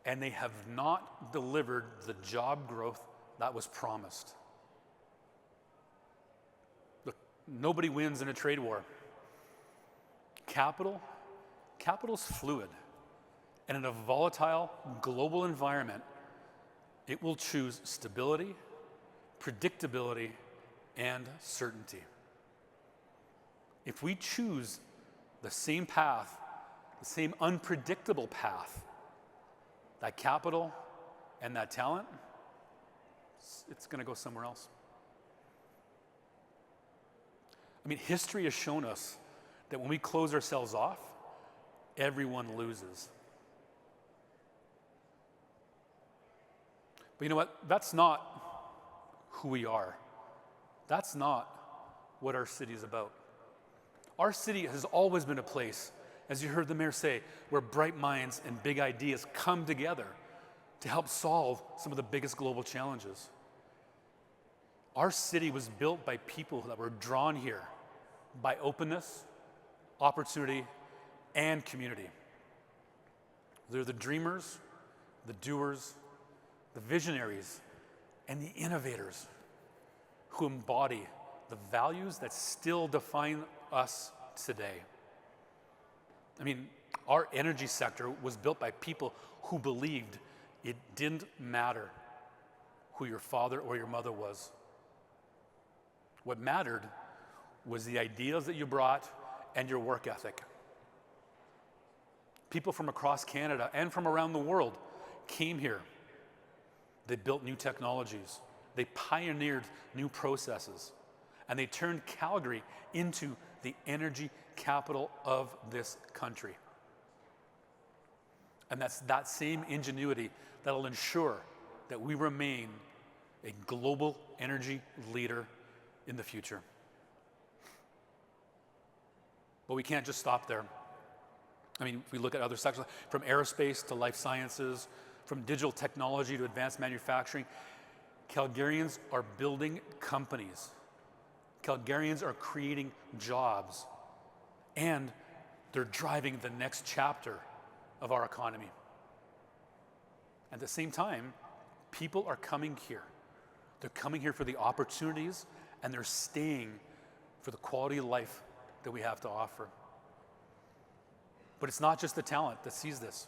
and they have not delivered the job growth that was promised. Look, nobody wins in a trade war. Capital's fluid, and in a volatile global environment, it will choose stability, predictability, and certainty. If we choose the same path, the same unpredictable path, that capital and that talent, it's going to go somewhere else. I mean, history has shown us that when we close ourselves off, everyone loses. But you know what? That's not who we are. That's not what our city is about. Our city has always been a place, as you heard the mayor say, where bright minds and big ideas come together to help solve some of the biggest global challenges. Our city was built by people that were drawn here by openness, opportunity, and community. They're the dreamers, the doers, the visionaries, and the innovators who embody the values that still define us today. I mean, our energy sector was built by people who believed it didn't matter who your father or your mother was. What mattered was the ideas that you brought and your work ethic. People from across Canada and from around the world came here. They built new technologies. They pioneered new processes. And they turned Calgary into the energy capital of this country. And that's that same ingenuity that'll ensure that we remain a global energy leader in the future. But we can't just stop there. I mean, if we look at other sectors, from aerospace to life sciences, from digital technology to advanced manufacturing, Calgarians are building companies. Calgarians are creating jobs. And they're driving the next chapter of our economy. At the same time, people are coming here. They're coming here for the opportunities, and they're staying for the quality of life that we have to offer. But it's not just the talent that sees this.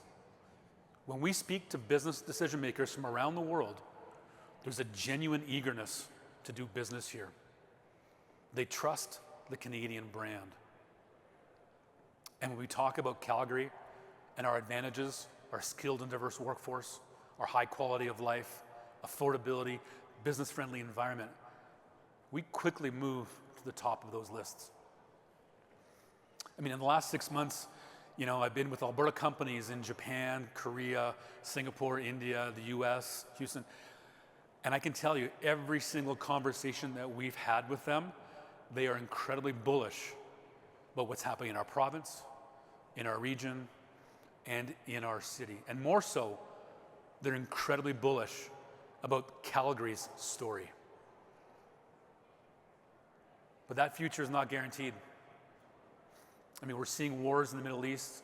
When we speak to business decision makers from around the world, there's a genuine eagerness to do business here. They trust the Canadian brand. And when we talk about Calgary and our advantages, our skilled and diverse workforce, our high quality of life, affordability, business-friendly environment, we quickly move to the top of those lists. I mean, in the last 6 months, you know, I've been with Alberta companies in Japan, Korea, Singapore, India, the US, Houston, and I can tell you, every single conversation that we've had with them, they are incredibly bullish about what's happening in our province, in our region, and in our city. And more so, they're incredibly bullish about Calgary's story. But that future is not guaranteed. I mean, we're seeing wars in the Middle East,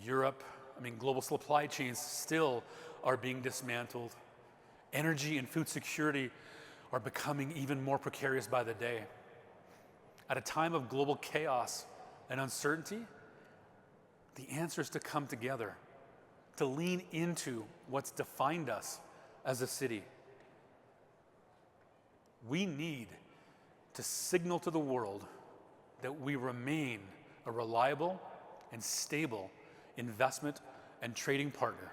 Europe. I mean, global supply chains still are being dismantled. Energy and food security are becoming even more precarious by the day. At a time of global chaos and uncertainty, the answer is to come together, to lean into what's defined us as a city. We need to signal to the world that we remain a reliable and stable investment and trading partner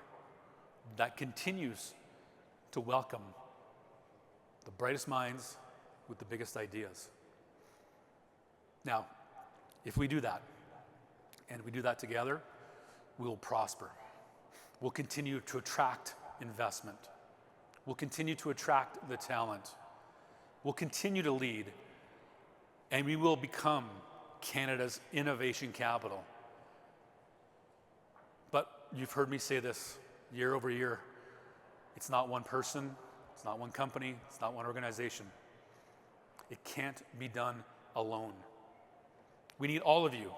that continues to welcome the brightest minds with the biggest ideas. Now, if we do that, and we do that together, we will prosper. We'll continue to attract investment. We'll continue to attract the talent. We'll continue to lead, and we will become Canada's innovation capital. But you've heard me say this year over year. It's not one person, it's not one company, it's not one organization. It can't be done alone. We need all of you,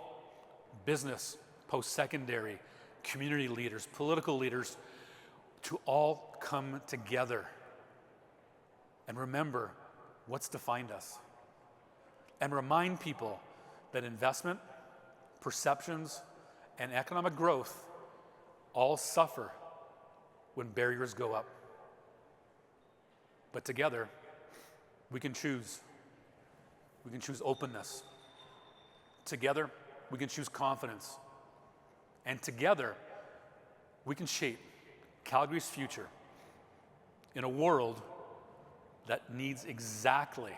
business, post-secondary, community leaders, political leaders, to all come together and remember what's defined us. And remind people that investment, perceptions, and economic growth all suffer when barriers go up. But together, we can choose. We can choose openness. Together, we can choose confidence. And together, we can shape Calgary's future in a world that needs exactly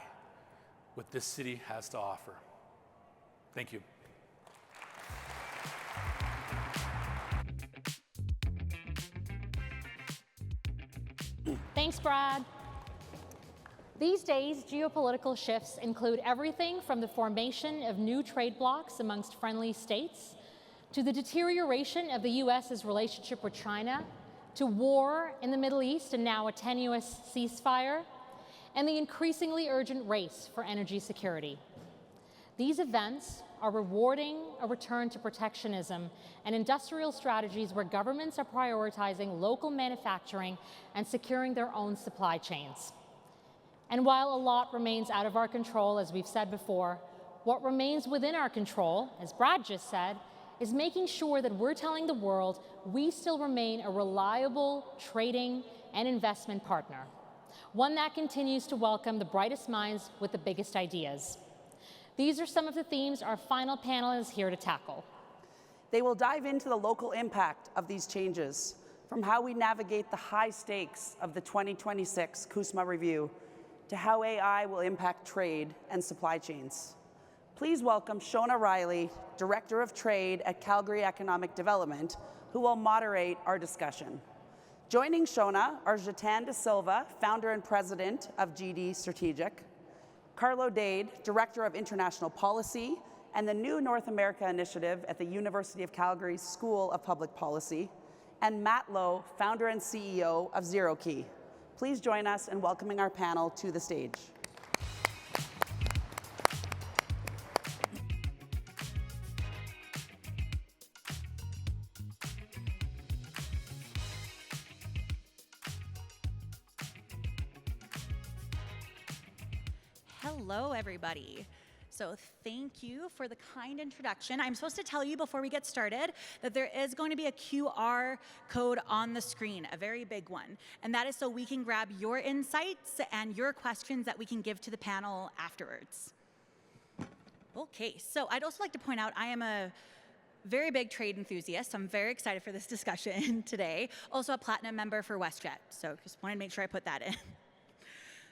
what this city has to offer. Thank you. Thanks, Brad. These days, geopolitical shifts include everything from the formation of new trade blocs amongst friendly states, to the deterioration of the US's relationship with China, to war in the Middle East and now a tenuous ceasefire, and the increasingly urgent race for energy security. These events are rewarding a return to protectionism and industrial strategies where governments are prioritizing local manufacturing and securing their own supply chains. And while a lot remains out of our control, as we've said before, what remains within our control, as Brad just said, is making sure that we're telling the world we still remain a reliable trading and investment partner, one that continues to welcome the brightest minds with the biggest ideas. These are some of the themes our final panel is here to tackle. They will dive into the local impact of these changes, from how we navigate the high stakes of the 2026 CUSMA review to how AI will impact trade and supply chains. Please welcome Shona Riley, Director of Trade at Calgary Economic Development, who will moderate our discussion. Joining Shona are Jatan De Silva, Founder and President of GD Strategic, Carlo Dade, Director of International Policy and the new North America Initiative at the University of Calgary's School of Public Policy, and Matt Lowe, Founder and CEO of Zero Key. Please join us in welcoming our panel to the stage. Hello, everybody. So thank you for the kind introduction. I'm supposed to tell you before we get started that there is going to be a QR code on the screen, a very big one. And that is so we can grab your insights and your questions that we can give to the panel afterwards. Okay, so I'd also like to point out I am a very big trade enthusiast. I'm very excited for this discussion today. Also a platinum member for WestJet, so just wanted to make sure I put that in.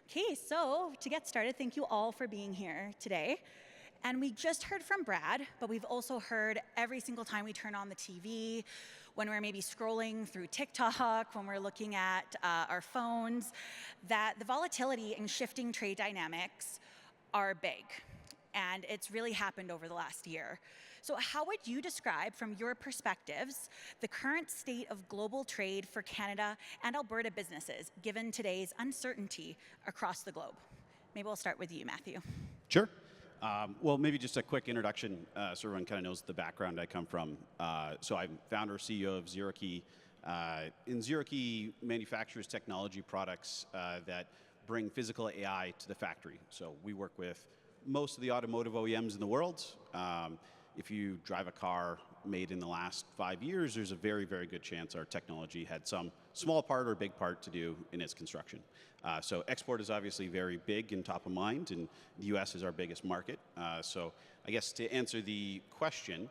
Okay, so to get started, thank you all for being here today. And we just heard from Brad, but we've also heard every single time we turn on the TV, when we're maybe scrolling through TikTok, when we're looking at our phones, that the volatility and shifting trade dynamics are big. and it's really happened over the last year. So how would you describe, from your perspectives, the current state of global trade for Canada and Alberta businesses, given today's uncertainty across the globe? Maybe we'll start with you, Matthew. Sure. Well, maybe just a quick introduction so everyone kind of knows the background I come from. So I'm founder, CEO of ZeroKey. And ZeroKey manufactures technology products that bring physical AI to the factory. So we work with most of the automotive OEMs in the world. If you drive a car made in the last 5 years, there's a very, very good chance our technology had some small part or big part to do in its construction. So export is obviously very big and top of mind, and the US is our biggest market. So I guess to answer the question,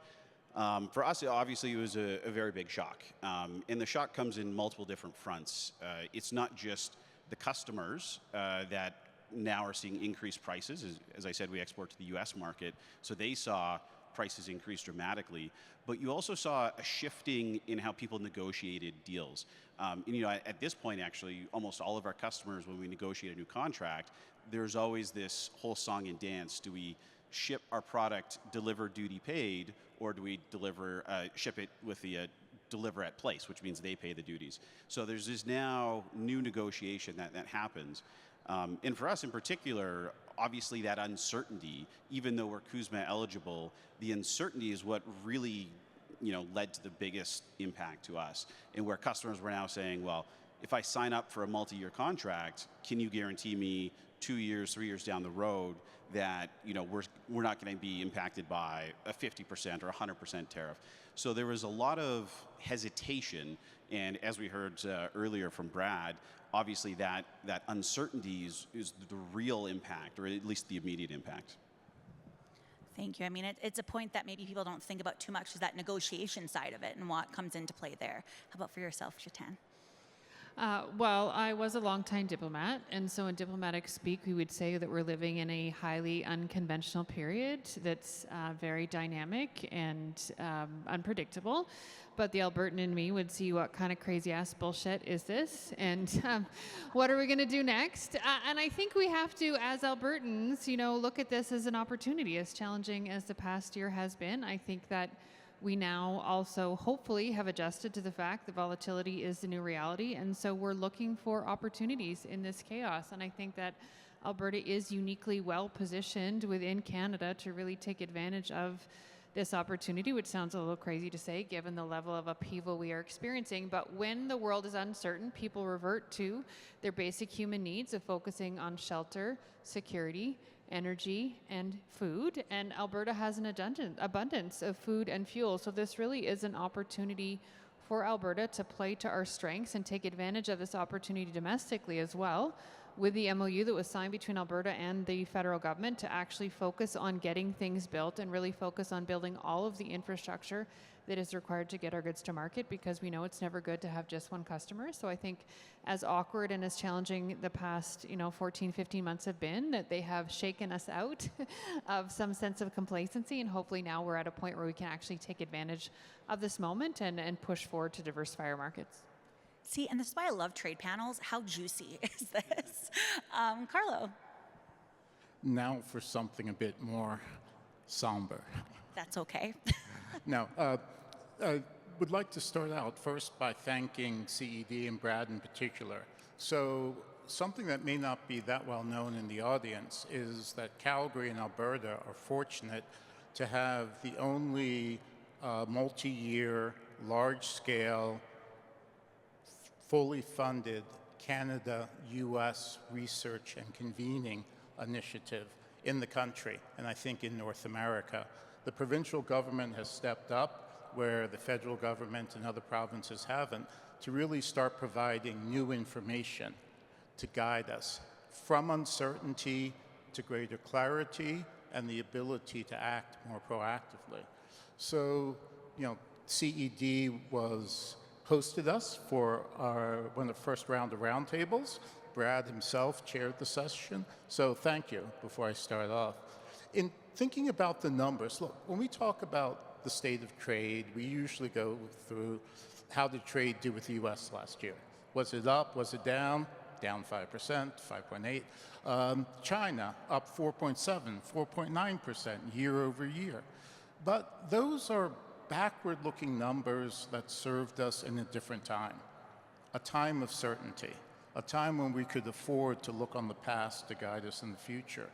for us, obviously, it was a very big shock. And the shock comes in multiple different fronts. It's not just the customers that now are seeing increased prices. As I said, we export to the US market, so they saw prices increase dramatically. But you also saw a shifting in how people negotiated deals. And, you know, at this point, actually, almost all of our customers, when we negotiate a new contract, there's always this whole song and dance. Do we ship our product, deliver duty paid, or do we ship it with the deliver at place, which means they pay the duties? So there's this now new negotiation that happens. And for us in particular, obviously that uncertainty, even though we're CUSMA eligible, the uncertainty is what really, you know, led to the biggest impact to us. And where customers were now saying, well, if I sign up for a multi-year contract, can you guarantee me 2 years, 3 years down the road that, you know, we're not going to be impacted by a 50% or 100% tariff? So there was a lot of hesitation, and as we heard earlier from Brad, obviously that uncertainty is the real impact, or at least the immediate impact. Thank you. I mean, it's a point that maybe people don't think about too much, is that negotiation side of it and what comes into play there. How about for yourself, Chetan? Well, I was a longtime diplomat, and so in diplomatic speak, we would say that we're living in a highly unconventional period that's very dynamic and unpredictable. But the Albertan in me would see, what kind of crazy ass bullshit is this, and what are we going to do next? And I think we have to, as Albertans, you know, look at this as an opportunity. As challenging as the past year has been, I think that we now also hopefully have adjusted to the fact that volatility is the new reality, and so we're looking for opportunities in this chaos. And I think that Alberta is uniquely well positioned within Canada to really take advantage of this opportunity, which sounds a little crazy to say given the level of upheaval we are experiencing. But when the world is uncertain, people revert to their basic human needs of focusing on shelter, security, energy, and food. And Alberta has an abundance of food and fuel. So this really is an opportunity for Alberta to play to our strengths and take advantage of this opportunity domestically as well, with the MOU that was signed between Alberta and the federal government to actually focus on getting things built and really focus on building all of the infrastructure that is required to get our goods to market, because we know it's never good to have just one customer. So I think as awkward and as challenging the past 14, 15 months have been, that they have shaken us out of some sense of complacency, and hopefully now we're at a point where we can actually take advantage of this moment and push forward to diversify our markets. See, and this is why I love trade panels. How juicy is this? Carlo. Now for something a bit more somber. That's okay. Now, I would like to start out first by thanking CED and Brad in particular. So something that may not be that well known in the audience is that Calgary and Alberta are fortunate to have the only multi-year, large-scale, fully funded Canada-US research and convening initiative in the country, and I think in North America. The provincial government has stepped up where the federal government and other provinces haven't, to really start providing new information to guide us from uncertainty to greater clarity and the ability to act more proactively. So, CED hosted us for one of the first round of roundtables. Brad himself chaired the session, so thank you before I start off. In thinking about the numbers, look, when we talk about the state of trade, we usually go through how did trade do with the US last year? Was it up? Was it down? down 5%, 5.8. China up 4.7, 4.9% year over year. But those are backward-looking numbers that served us in a different time, a time of certainty, a time when we could afford to look on the past to guide us in the future.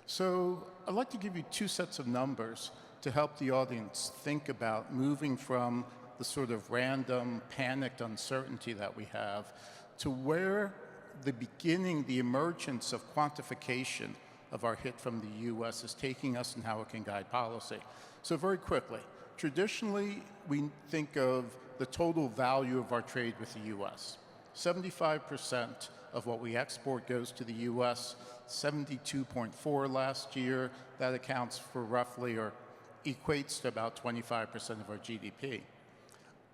So I'd like to give you two sets of numbers to help the audience think about moving from the sort of random, panicked uncertainty that we have to where the emergence of quantification of our hit from the US is taking us and how it can guide policy. So very quickly, traditionally, we think of the total value of our trade with the US. 75% of what we export goes to the US, 72.4 last year. That accounts for roughly, or equates to about 25% of our GDP.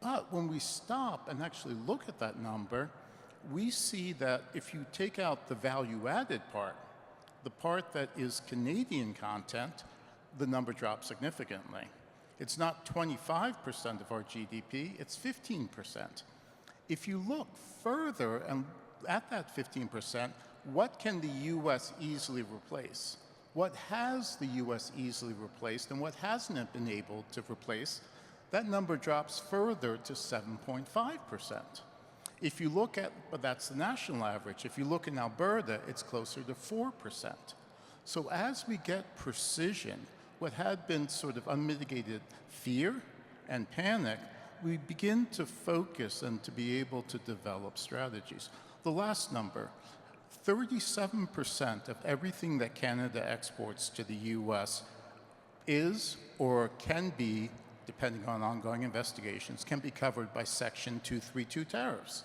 But when we stop and actually look at that number, we see that if you take out the value-added part, the part that is Canadian content, the number drops significantly. It's not 25% of our GDP, it's 15%. If you look further and at that 15%, what can the US easily replace? What has the US easily replaced and what hasn't it been able to replace? That number drops further to 7.5%. If you look at, but that's the national average, if you look in Alberta, it's closer to 4%. So as we get precision, what had been sort of unmitigated fear and panic, we begin to focus and to be able to develop strategies. The last number, 37% of everything that Canada exports to the US is or can be, depending on ongoing investigations, can be covered by Section 232 tariffs.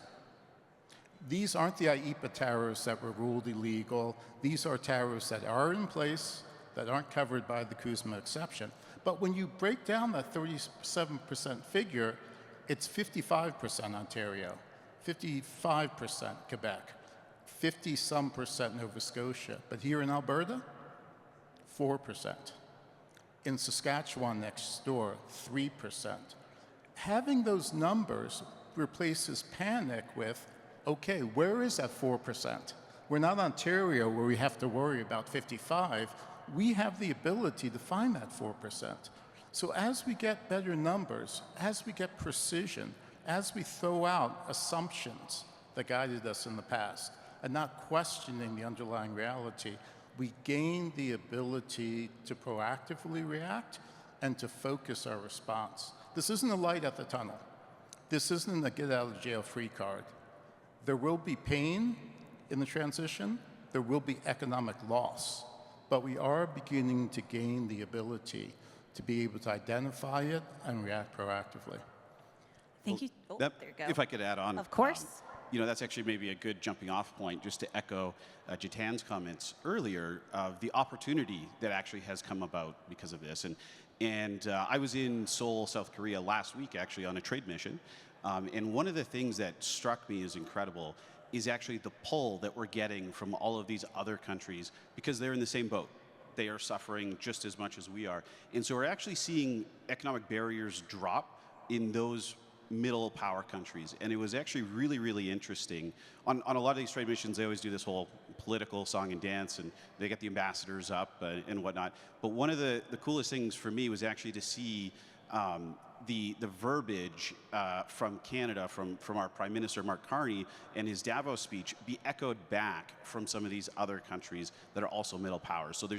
These aren't the IEEPA tariffs that were ruled illegal. These are tariffs that are in place that aren't covered by the CUSMA exception. But when you break down that 37% figure, it's 55% Ontario, 55% Quebec, 50-some% Nova Scotia. But here in Alberta, 4%. In Saskatchewan next door, 3%. Having those numbers replaces panic with, okay, where is that 4%? We're not Ontario where we have to worry about 55. We have the ability to find that 4%. So as we get better numbers, as we get precision, as we throw out assumptions that guided us in the past and not questioning the underlying reality, we gain the ability to proactively react and to focus our response. This isn't a light at the tunnel. This isn't a get-out-of-jail-free card. There will be pain in the transition. There will be economic loss. But we are beginning to gain the ability to be able to identify it and react proactively. Thank you. Oh, there you go. If I could add on. Of course. That's actually maybe a good jumping off point just to echo Jitan's comments earlier of the opportunity that actually has come about because of this. And I was in Seoul, South Korea last week actually on a trade mission. And one of the things that struck me as incredible is actually the pull that we're getting from all of these other countries because they're in the same boat. They are suffering just as much as we are. And so we're actually seeing economic barriers drop in those middle power countries. And it was actually really, really interesting. On a lot of these trade missions, they always do this whole political song and dance, and they get the ambassadors up and whatnot. But one of the coolest things for me was actually to see the verbiage from Canada, from our Prime Minister, Mark Carney, and his Davos speech be echoed back from some of these other countries that are also middle powers. So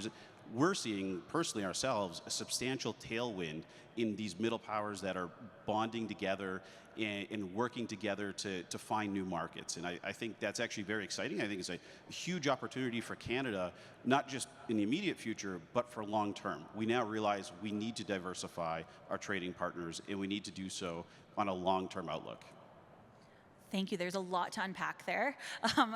we're seeing, personally ourselves, a substantial tailwind in these middle powers that are bonding together and working together to find new markets. And I think that's actually very exciting. I think it's a huge opportunity for Canada, not just in the immediate future, but for long term. We now realize we need to diversify our trading partners, and we need to do so on a long-term outlook. Thank you. There's a lot to unpack there,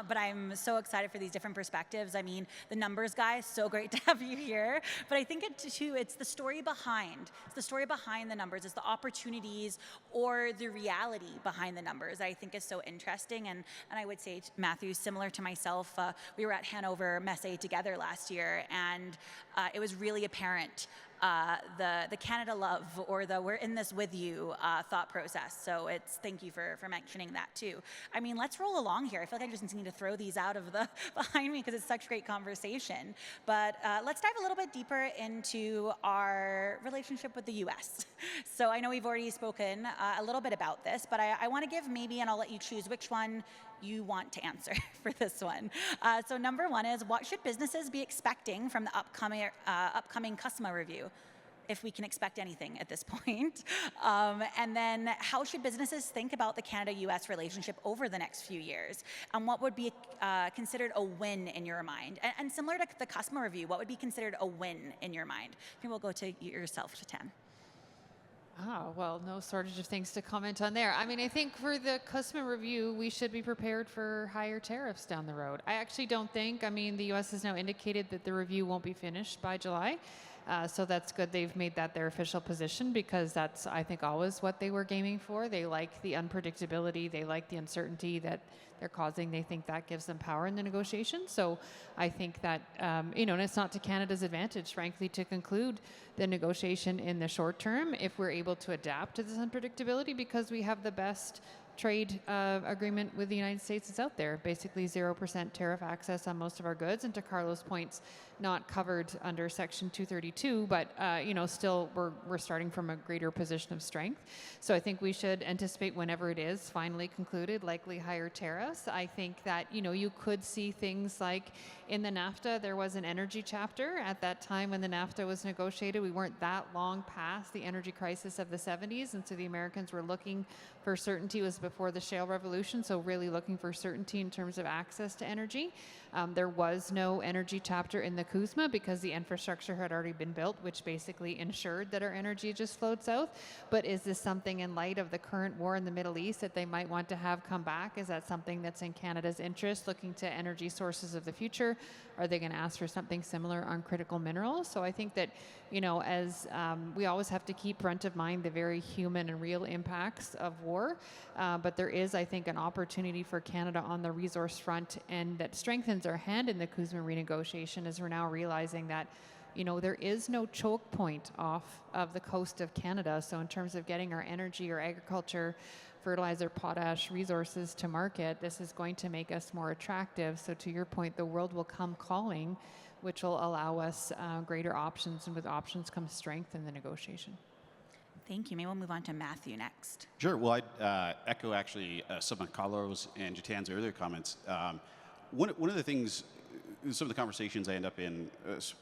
but I'm so excited for these different perspectives. I mean, the numbers guy, so great to have you here. But I think it's the story behind. It's the story behind the numbers. It's the opportunities or the reality behind the numbers I think is so interesting. And I would say, Matthew, similar to myself, we were at Hanover Messe together last year, and it was really apparent the Canada love or the we're in this with you thought process. So thank you for mentioning that too. I mean, let's roll along here. I feel like I just need to throw these out of the behind me because it's such great conversation. But let's dive a little bit deeper into our relationship with the US. So I know we've already spoken a little bit about this, but I want to give maybe, and I'll let you choose which one you want to answer for this one. So number one is, what should businesses be expecting from the upcoming customer review, if we can expect anything at this point? And then how should businesses think about the Canada-US relationship over the next few years? And what would be considered a win in your mind? And similar to the customer review, what would be considered a win in your mind? I think we'll go to yourself, to 10. Oh, well, no shortage of things to comment on there. I mean, I think for the customer review, we should be prepared for higher tariffs down the road. I actually don't think, I mean, the U.S. has now indicated that the review won't be finished by July. So that's good. They've made that their official position because that's, I think, always what they were gaming for. They like the unpredictability. They like the uncertainty that they're causing. They think that gives them power in the negotiation. So I think that, and it's not to Canada's advantage, frankly, to conclude the negotiation in the short term if we're able to adapt to this unpredictability, because we have the best trade agreement with the United States that's out there. Basically 0% tariff access on most of our goods, and to Carlos' points, not covered under Section 232, but still we're starting from a greater position of strength. So I think we should anticipate, whenever it is finally concluded, likely higher tariffs. I think that you could see things like in the NAFTA, there was an energy chapter at that time when the NAFTA was negotiated. We weren't that long past the energy crisis of the 70s, and so the Americans were looking for certainty. It was before the shale revolution, so really looking for certainty in terms of access to energy. There was no energy chapter in the CUSMA because the infrastructure had already been built, which basically ensured that our energy just flowed south. But is this something, in light of the current war in the Middle East, that they might want to have come back? Is that something that's in Canada's interest, looking to energy sources of the future? Are they going to ask for something similar on critical minerals? So I think that, as we always have to keep front of mind the very human and real impacts of war. But there is, I think, an opportunity for Canada on the resource front, and that strengthens our hand in the CUSMA renegotiation, as we're now realizing that there is no choke point off of the coast of Canada. So in terms of getting our energy or agriculture, fertilizer, potash resources to market, this is going to make us more attractive. So to your point, the world will come calling, which will allow us greater options, and with options comes strength in the negotiation. Thank you. Maybe we'll move on to Matthew next. Sure. Well, I'd echo actually some of Carlos and Jatan's earlier comments. One of the things, some of the conversations I end up in,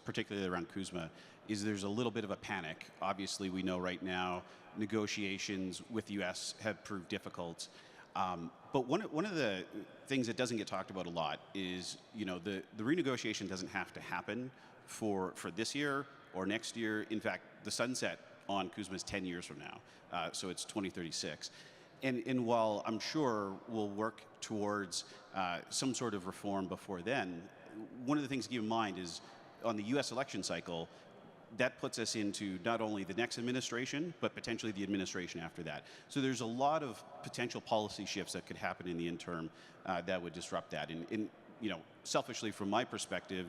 particularly around CUSMA, is there's a little bit of a panic. Obviously, we know right now negotiations with the U.S. have proved difficult. But one of the things that doesn't get talked about a lot is, the renegotiation doesn't have to happen for this year or next year. In fact, the sunset on CUSMA is 10 years from now, so it's 2036. And while I'm sure we'll work towards some sort of reform before then, one of the things to keep in mind is on the U.S. election cycle, that puts us into not only the next administration, but potentially the administration after that. So there's a lot of potential policy shifts that could happen in the interim that would disrupt that. And selfishly from my perspective,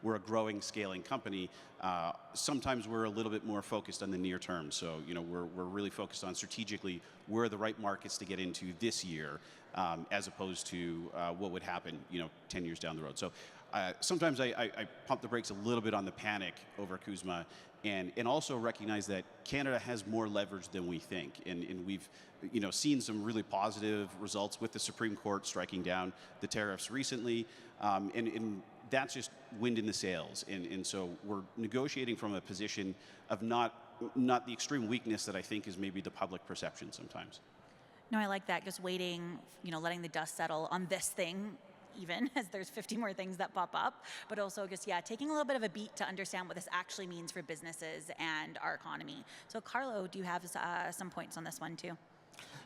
we're a growing, scaling company. Sometimes we're a little bit more focused on the near term. So, we're really focused on strategically where are the right markets to get into this year, as opposed to what would happen, 10 years down the road. So sometimes I pump the brakes a little bit on the panic over CUSMA, and also recognize that Canada has more leverage than we think. And we've seen some really positive results with the Supreme Court striking down the tariffs recently. And that's just wind in the sails. And so we're negotiating from a position of not the extreme weakness that I think is maybe the public perception sometimes. No, I like that. Just waiting, letting the dust settle on this thing, even as there's 50 more things that pop up, but also just, taking a little bit of a beat to understand what this actually means for businesses and our economy. So Carlo, do you have some points on this one too?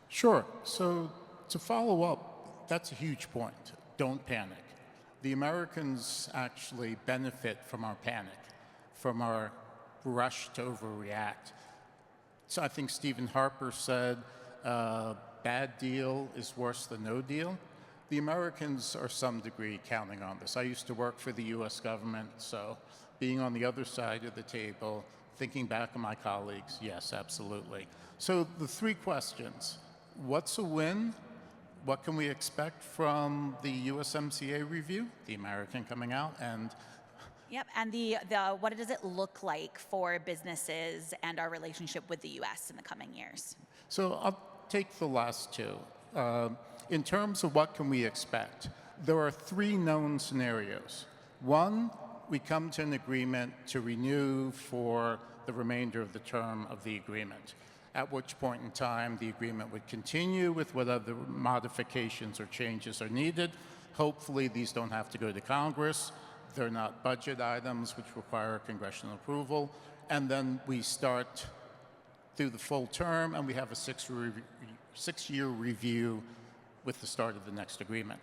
Sure. So to follow up, that's a huge point. Don't panic. The Americans actually benefit from our panic, from our rush to overreact. So I think Stephen Harper said, bad deal is worse than no deal. The Americans are some degree counting on this. I used to work for the US government, so Being on the other side of the table, thinking back on my colleagues, yes, absolutely. So the three questions: what's a win? What can we expect from the USMCA review, the American coming out, and Yep, and what does it look like for businesses and our relationship with the U.S. in the coming years? So I'll take the last two. In terms of what can we expect, there are three known scenarios. One, we come to an agreement to renew for the remainder of the term of the agreement, at which point in time the agreement would continue with what other modifications or changes are needed. Hopefully these don't have to go to Congress. They're not budget items which require congressional approval. And then we start through the full term, and we have a six-year review with the start of the next agreement.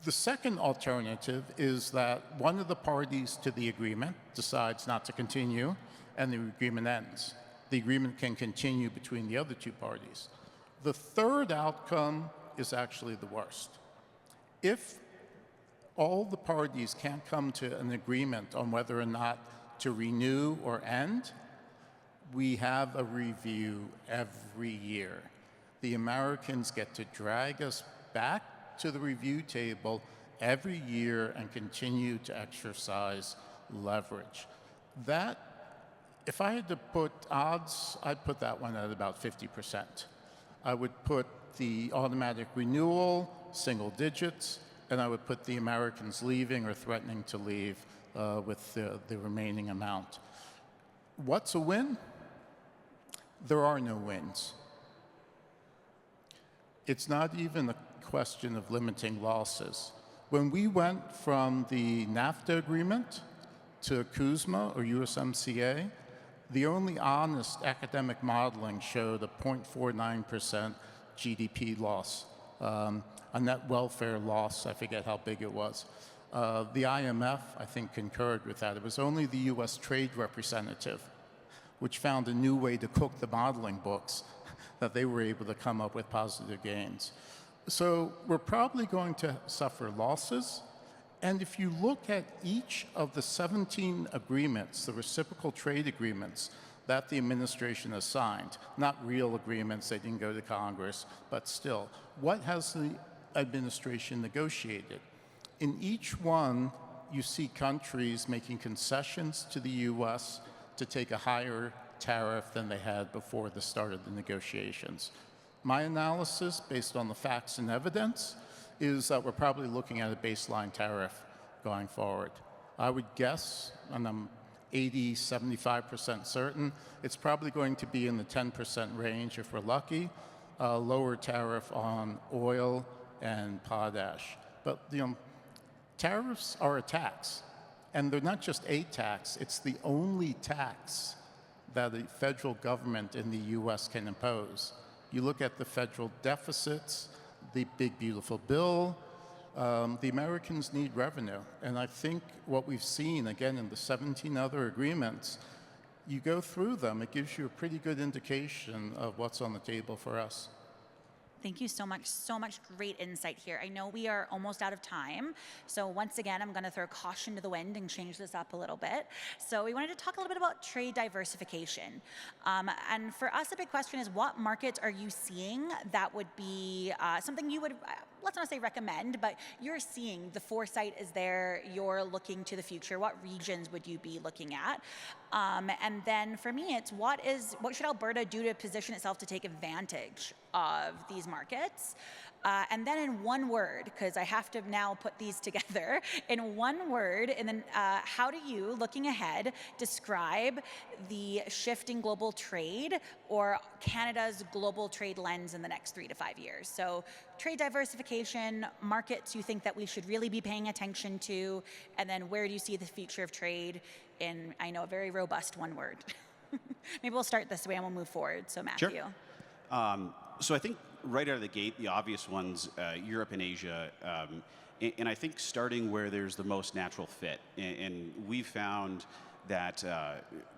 The second alternative is that one of the parties to the agreement decides not to continue, and the agreement ends. The agreement can continue between the other two parties. The third outcome is actually the worst. If all the parties can't come to an agreement on whether or not to renew or end, we have a review every year. The Americans get to drag us back to the review table every year and continue to exercise leverage. That, if I had to put odds, I'd put that one at about 50%. I would put the automatic renewal, single digits, and I would put the Americans leaving or threatening to leave with the remaining amount. What's a win? There are no wins. It's not even a question of limiting losses. When we went from the NAFTA agreement to CUSMA or USMCA, the only honest academic modeling showed a 0.49% GDP loss, a net welfare loss. I forget how big it was. The IMF, I think, concurred with that. It was only the US Trade Representative, which found a new way to cook the modeling books, that they were able to come up with positive gains. So we're probably going to suffer losses. And if you look at each of the 17 agreements, the reciprocal trade agreements that the administration has signed, not real agreements, they didn't go to Congress, but still, what has the administration negotiated? In each one, you see countries making concessions to the US to take a higher tariff than they had before the start of the negotiations. My analysis, based on the facts and evidence, is that we're probably looking at a baseline tariff going forward. I would guess, and I'm 80, 75% certain, it's probably going to be in the 10% range if we're lucky, a lower tariff on oil and potash. But tariffs are a tax, and they're not just a tax, it's the only tax that the federal government in the US can impose. You look at the federal deficits, the big beautiful bill, the Americans need revenue. And I think what we've seen, again, in the 17 other agreements, you go through them, it gives you a pretty good indication of what's on the table for us. Thank you so much great insight here. I know we are almost out of time. So once again, I'm gonna throw caution to the wind and change this up a little bit. So we wanted to talk a little bit about trade diversification. And for us, a big question is, what markets are you seeing that would be something you would, let's not say recommend, but you're seeing, the foresight is there, you're looking to the future. What regions would you be looking at? And then for me, it's what should Alberta do to position itself to take advantage of these markets? And then in one word, because I have to now put these together, in one word, and then how do you, looking ahead, describe the shift in global trade or Canada's global trade lens in the next 3 to 5 years? So trade diversification, markets you think that we should really be paying attention to, and then where do you see the future of trade in, I know, a very robust one word. Maybe we'll start this way and we'll move forward. So Matthew. Sure. So I think right out of the gate, the obvious ones, Europe and Asia, and I think starting where there's the most natural fit. And we've found that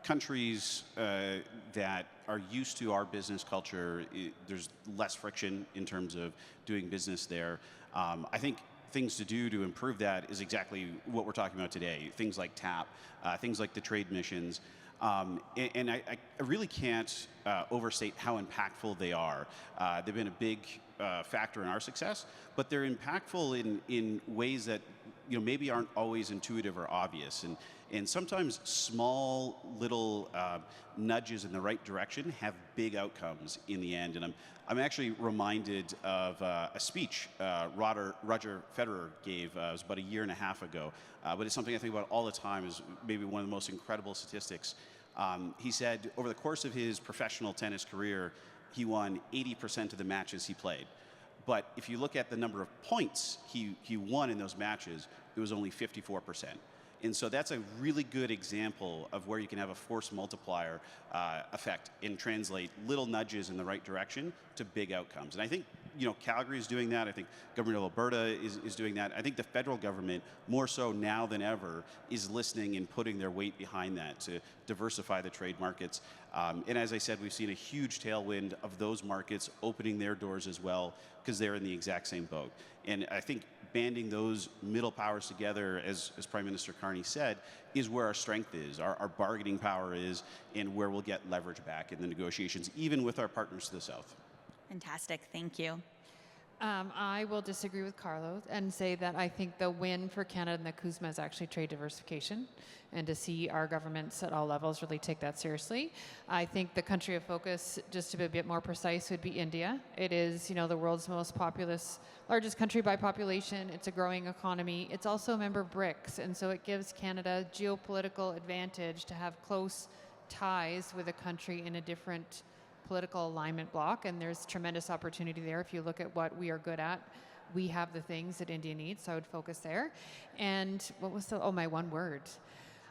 countries that are used to our business culture, there's less friction in terms of doing business there. I think things to do to improve that is exactly what we're talking about today. Things like TAP, things like the trade missions. And I really can't overstate how impactful they are. They've been a big factor in our success, but they're impactful in ways that maybe aren't always intuitive or obvious. And sometimes small little nudges in the right direction have big outcomes in the end. And I'm actually reminded of a speech Roger Federer gave. It was about a year and a half ago, but it's something I think about all the time. Is maybe one of the most incredible statistics. He said over the course of his professional tennis career, he won 80% of the matches he played. But if you look at the number of points he won in those matches, it was only 54%. And so that's a really good example of where you can have a force multiplier effect and translate little nudges in the right direction to big outcomes. And I think Calgary is doing that. I think government of Alberta is doing that. I think the federal government, more so now than ever, is listening and putting their weight behind that to diversify the trade markets. And as I said, we've seen a huge tailwind of those markets opening their doors as well because they're in the exact same boat. And I think banding those middle powers together, as Prime Minister Carney said, is where our strength is, our bargaining power is, and where we'll get leverage back in the negotiations, even with our partners to the south. Fantastic, thank you. I will disagree with Carlo and say that I think the win for Canada and the CUSMA is actually trade diversification, and to see our governments at all levels really take that seriously. I think the country of focus, just to be a bit more precise, would be India. It is, the world's most largest country by population. It's a growing economy. It's also a member of BRICS, and so it gives Canada geopolitical advantage to have close ties with a country in a different political alignment block, and there's tremendous opportunity there. If you look at what we are good at, we have the things that India needs, so I would focus there. And what was my one word?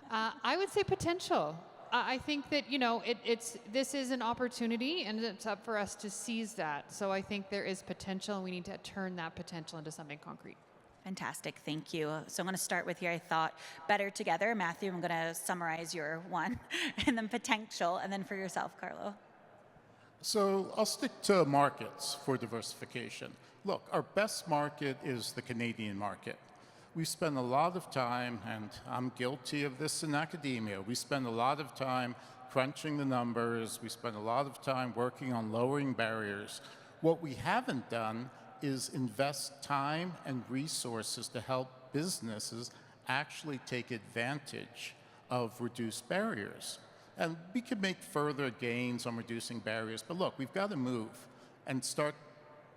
I would say potential. I think that, this is an opportunity, and it's up for us to seize that. So I think there is potential, and we need to turn that potential into something concrete. Fantastic, thank you. So I'm going to start with your, I thought, better together. Matthew, I'm going to summarize your one, and then potential, and then for yourself, Carlo. So I'll stick to markets for diversification. Look, our best market is the Canadian market. We spend a lot of time, and I'm guilty of this in academia, we spend a lot of time crunching the numbers, we spend a lot of time working on lowering barriers. What we haven't done is invest time and resources to help businesses actually take advantage of reduced barriers. And we could make further gains on reducing barriers, but look, we've got to move and start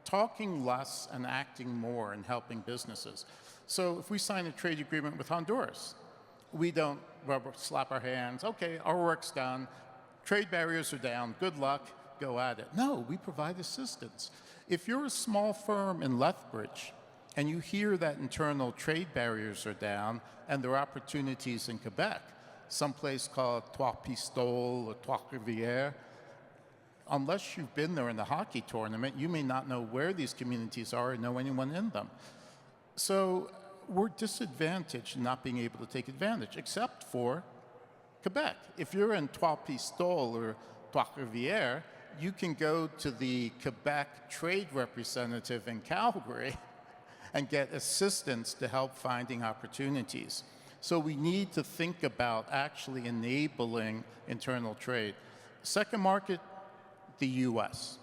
talking less and acting more in helping businesses. So if we sign a trade agreement with Honduras, we don't slap our hands, okay, our work's done, trade barriers are down, good luck, go at it. No, we provide assistance. If you're a small firm in Lethbridge and you hear that internal trade barriers are down and there are opportunities in Quebec, someplace called Trois Pistoles or Trois Rivières, unless you've been there in the hockey tournament, you may not know where these communities are or know anyone in them. So we're disadvantaged in not being able to take advantage, except for Quebec. If you're in Trois Pistoles or Trois Rivières, you can go to the Quebec trade representative in Calgary and get assistance to help finding opportunities. So we need to think about actually enabling internal trade. Second market, the US.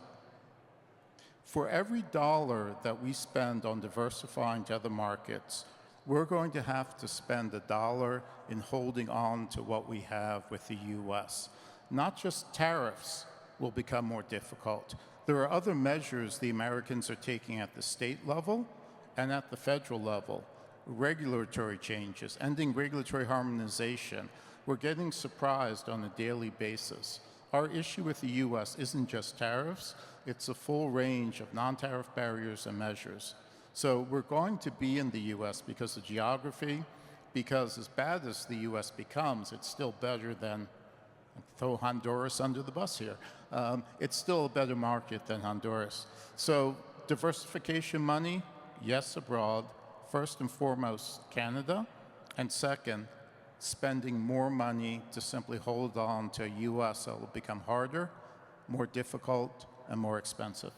For every dollar that we spend on diversifying to other markets, we're going to have to spend $1 in holding on to what we have with the US. Not just tariffs will become more difficult. There are other measures the Americans are taking at the state level and at the federal level. Regulatory changes, ending regulatory harmonization. We're getting surprised on a daily basis. Our issue with the US isn't just tariffs, it's a full range of non-tariff barriers and measures. So we're going to be in the US because of geography, because as bad as the US becomes, it's still better than, throw Honduras under the bus here. It's still a better market than Honduras. So diversification money, yes, abroad. First and foremost, Canada, and second, spending more money to simply hold on to a US that will become harder, more difficult, and more expensive.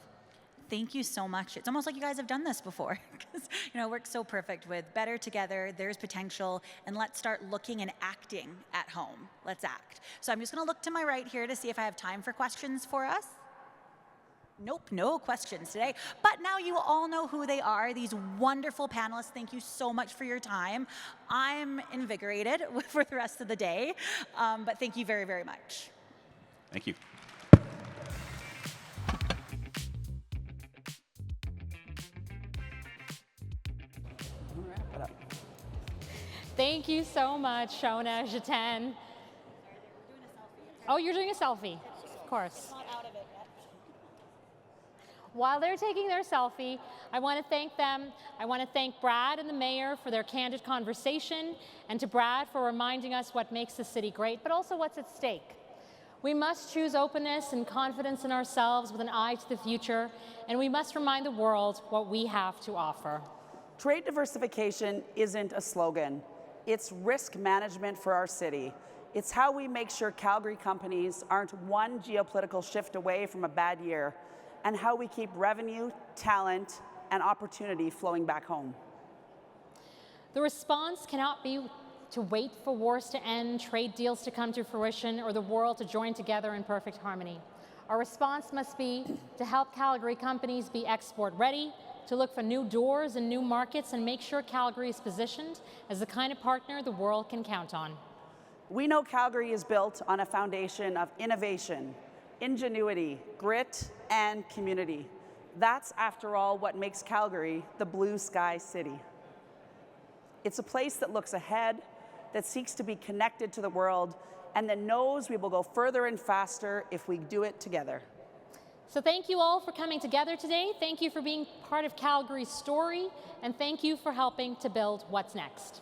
thank you so much. It's almost like you guys have done this before, because it works so perfect with better together, there's potential, and let's start looking and acting at home. Let's act. So I'm just going to look to my right here to see if I have time for questions for us. Nope, no questions today. But now you all know who they are, these wonderful panelists. Thank you so much for your time. I'm invigorated for the rest of the day, but thank you very, very much. Thank you. Thank you so much, Shona, Jiten. Oh, you're doing a selfie, of course. While they're taking their selfie, I want to thank them. I want to thank Brad and the mayor for their candid conversation, and to Brad for reminding us what makes the city great, but also what's at stake. We must choose openness and confidence in ourselves with an eye to the future, and we must remind the world what we have to offer. Trade diversification isn't a slogan. It's risk management for our city. It's how we make sure Calgary companies aren't one geopolitical shift away from a bad year, and how we keep revenue, talent, and opportunity flowing back home. The response cannot be to wait for wars to end, trade deals to come to fruition, or the world to join together in perfect harmony. Our response must be to help Calgary companies be export ready, to look for new doors and new markets, and make sure Calgary is positioned as the kind of partner the world can count on. We know Calgary is built on a foundation of innovation, ingenuity, grit, and community. That's, after all, what makes Calgary the blue sky city. It's a place that looks ahead, that seeks to be connected to the world, and that knows we will go further and faster if we do it together. So thank you all for coming together today. Thank you for being part of Calgary's story, and thank you for helping to build what's next.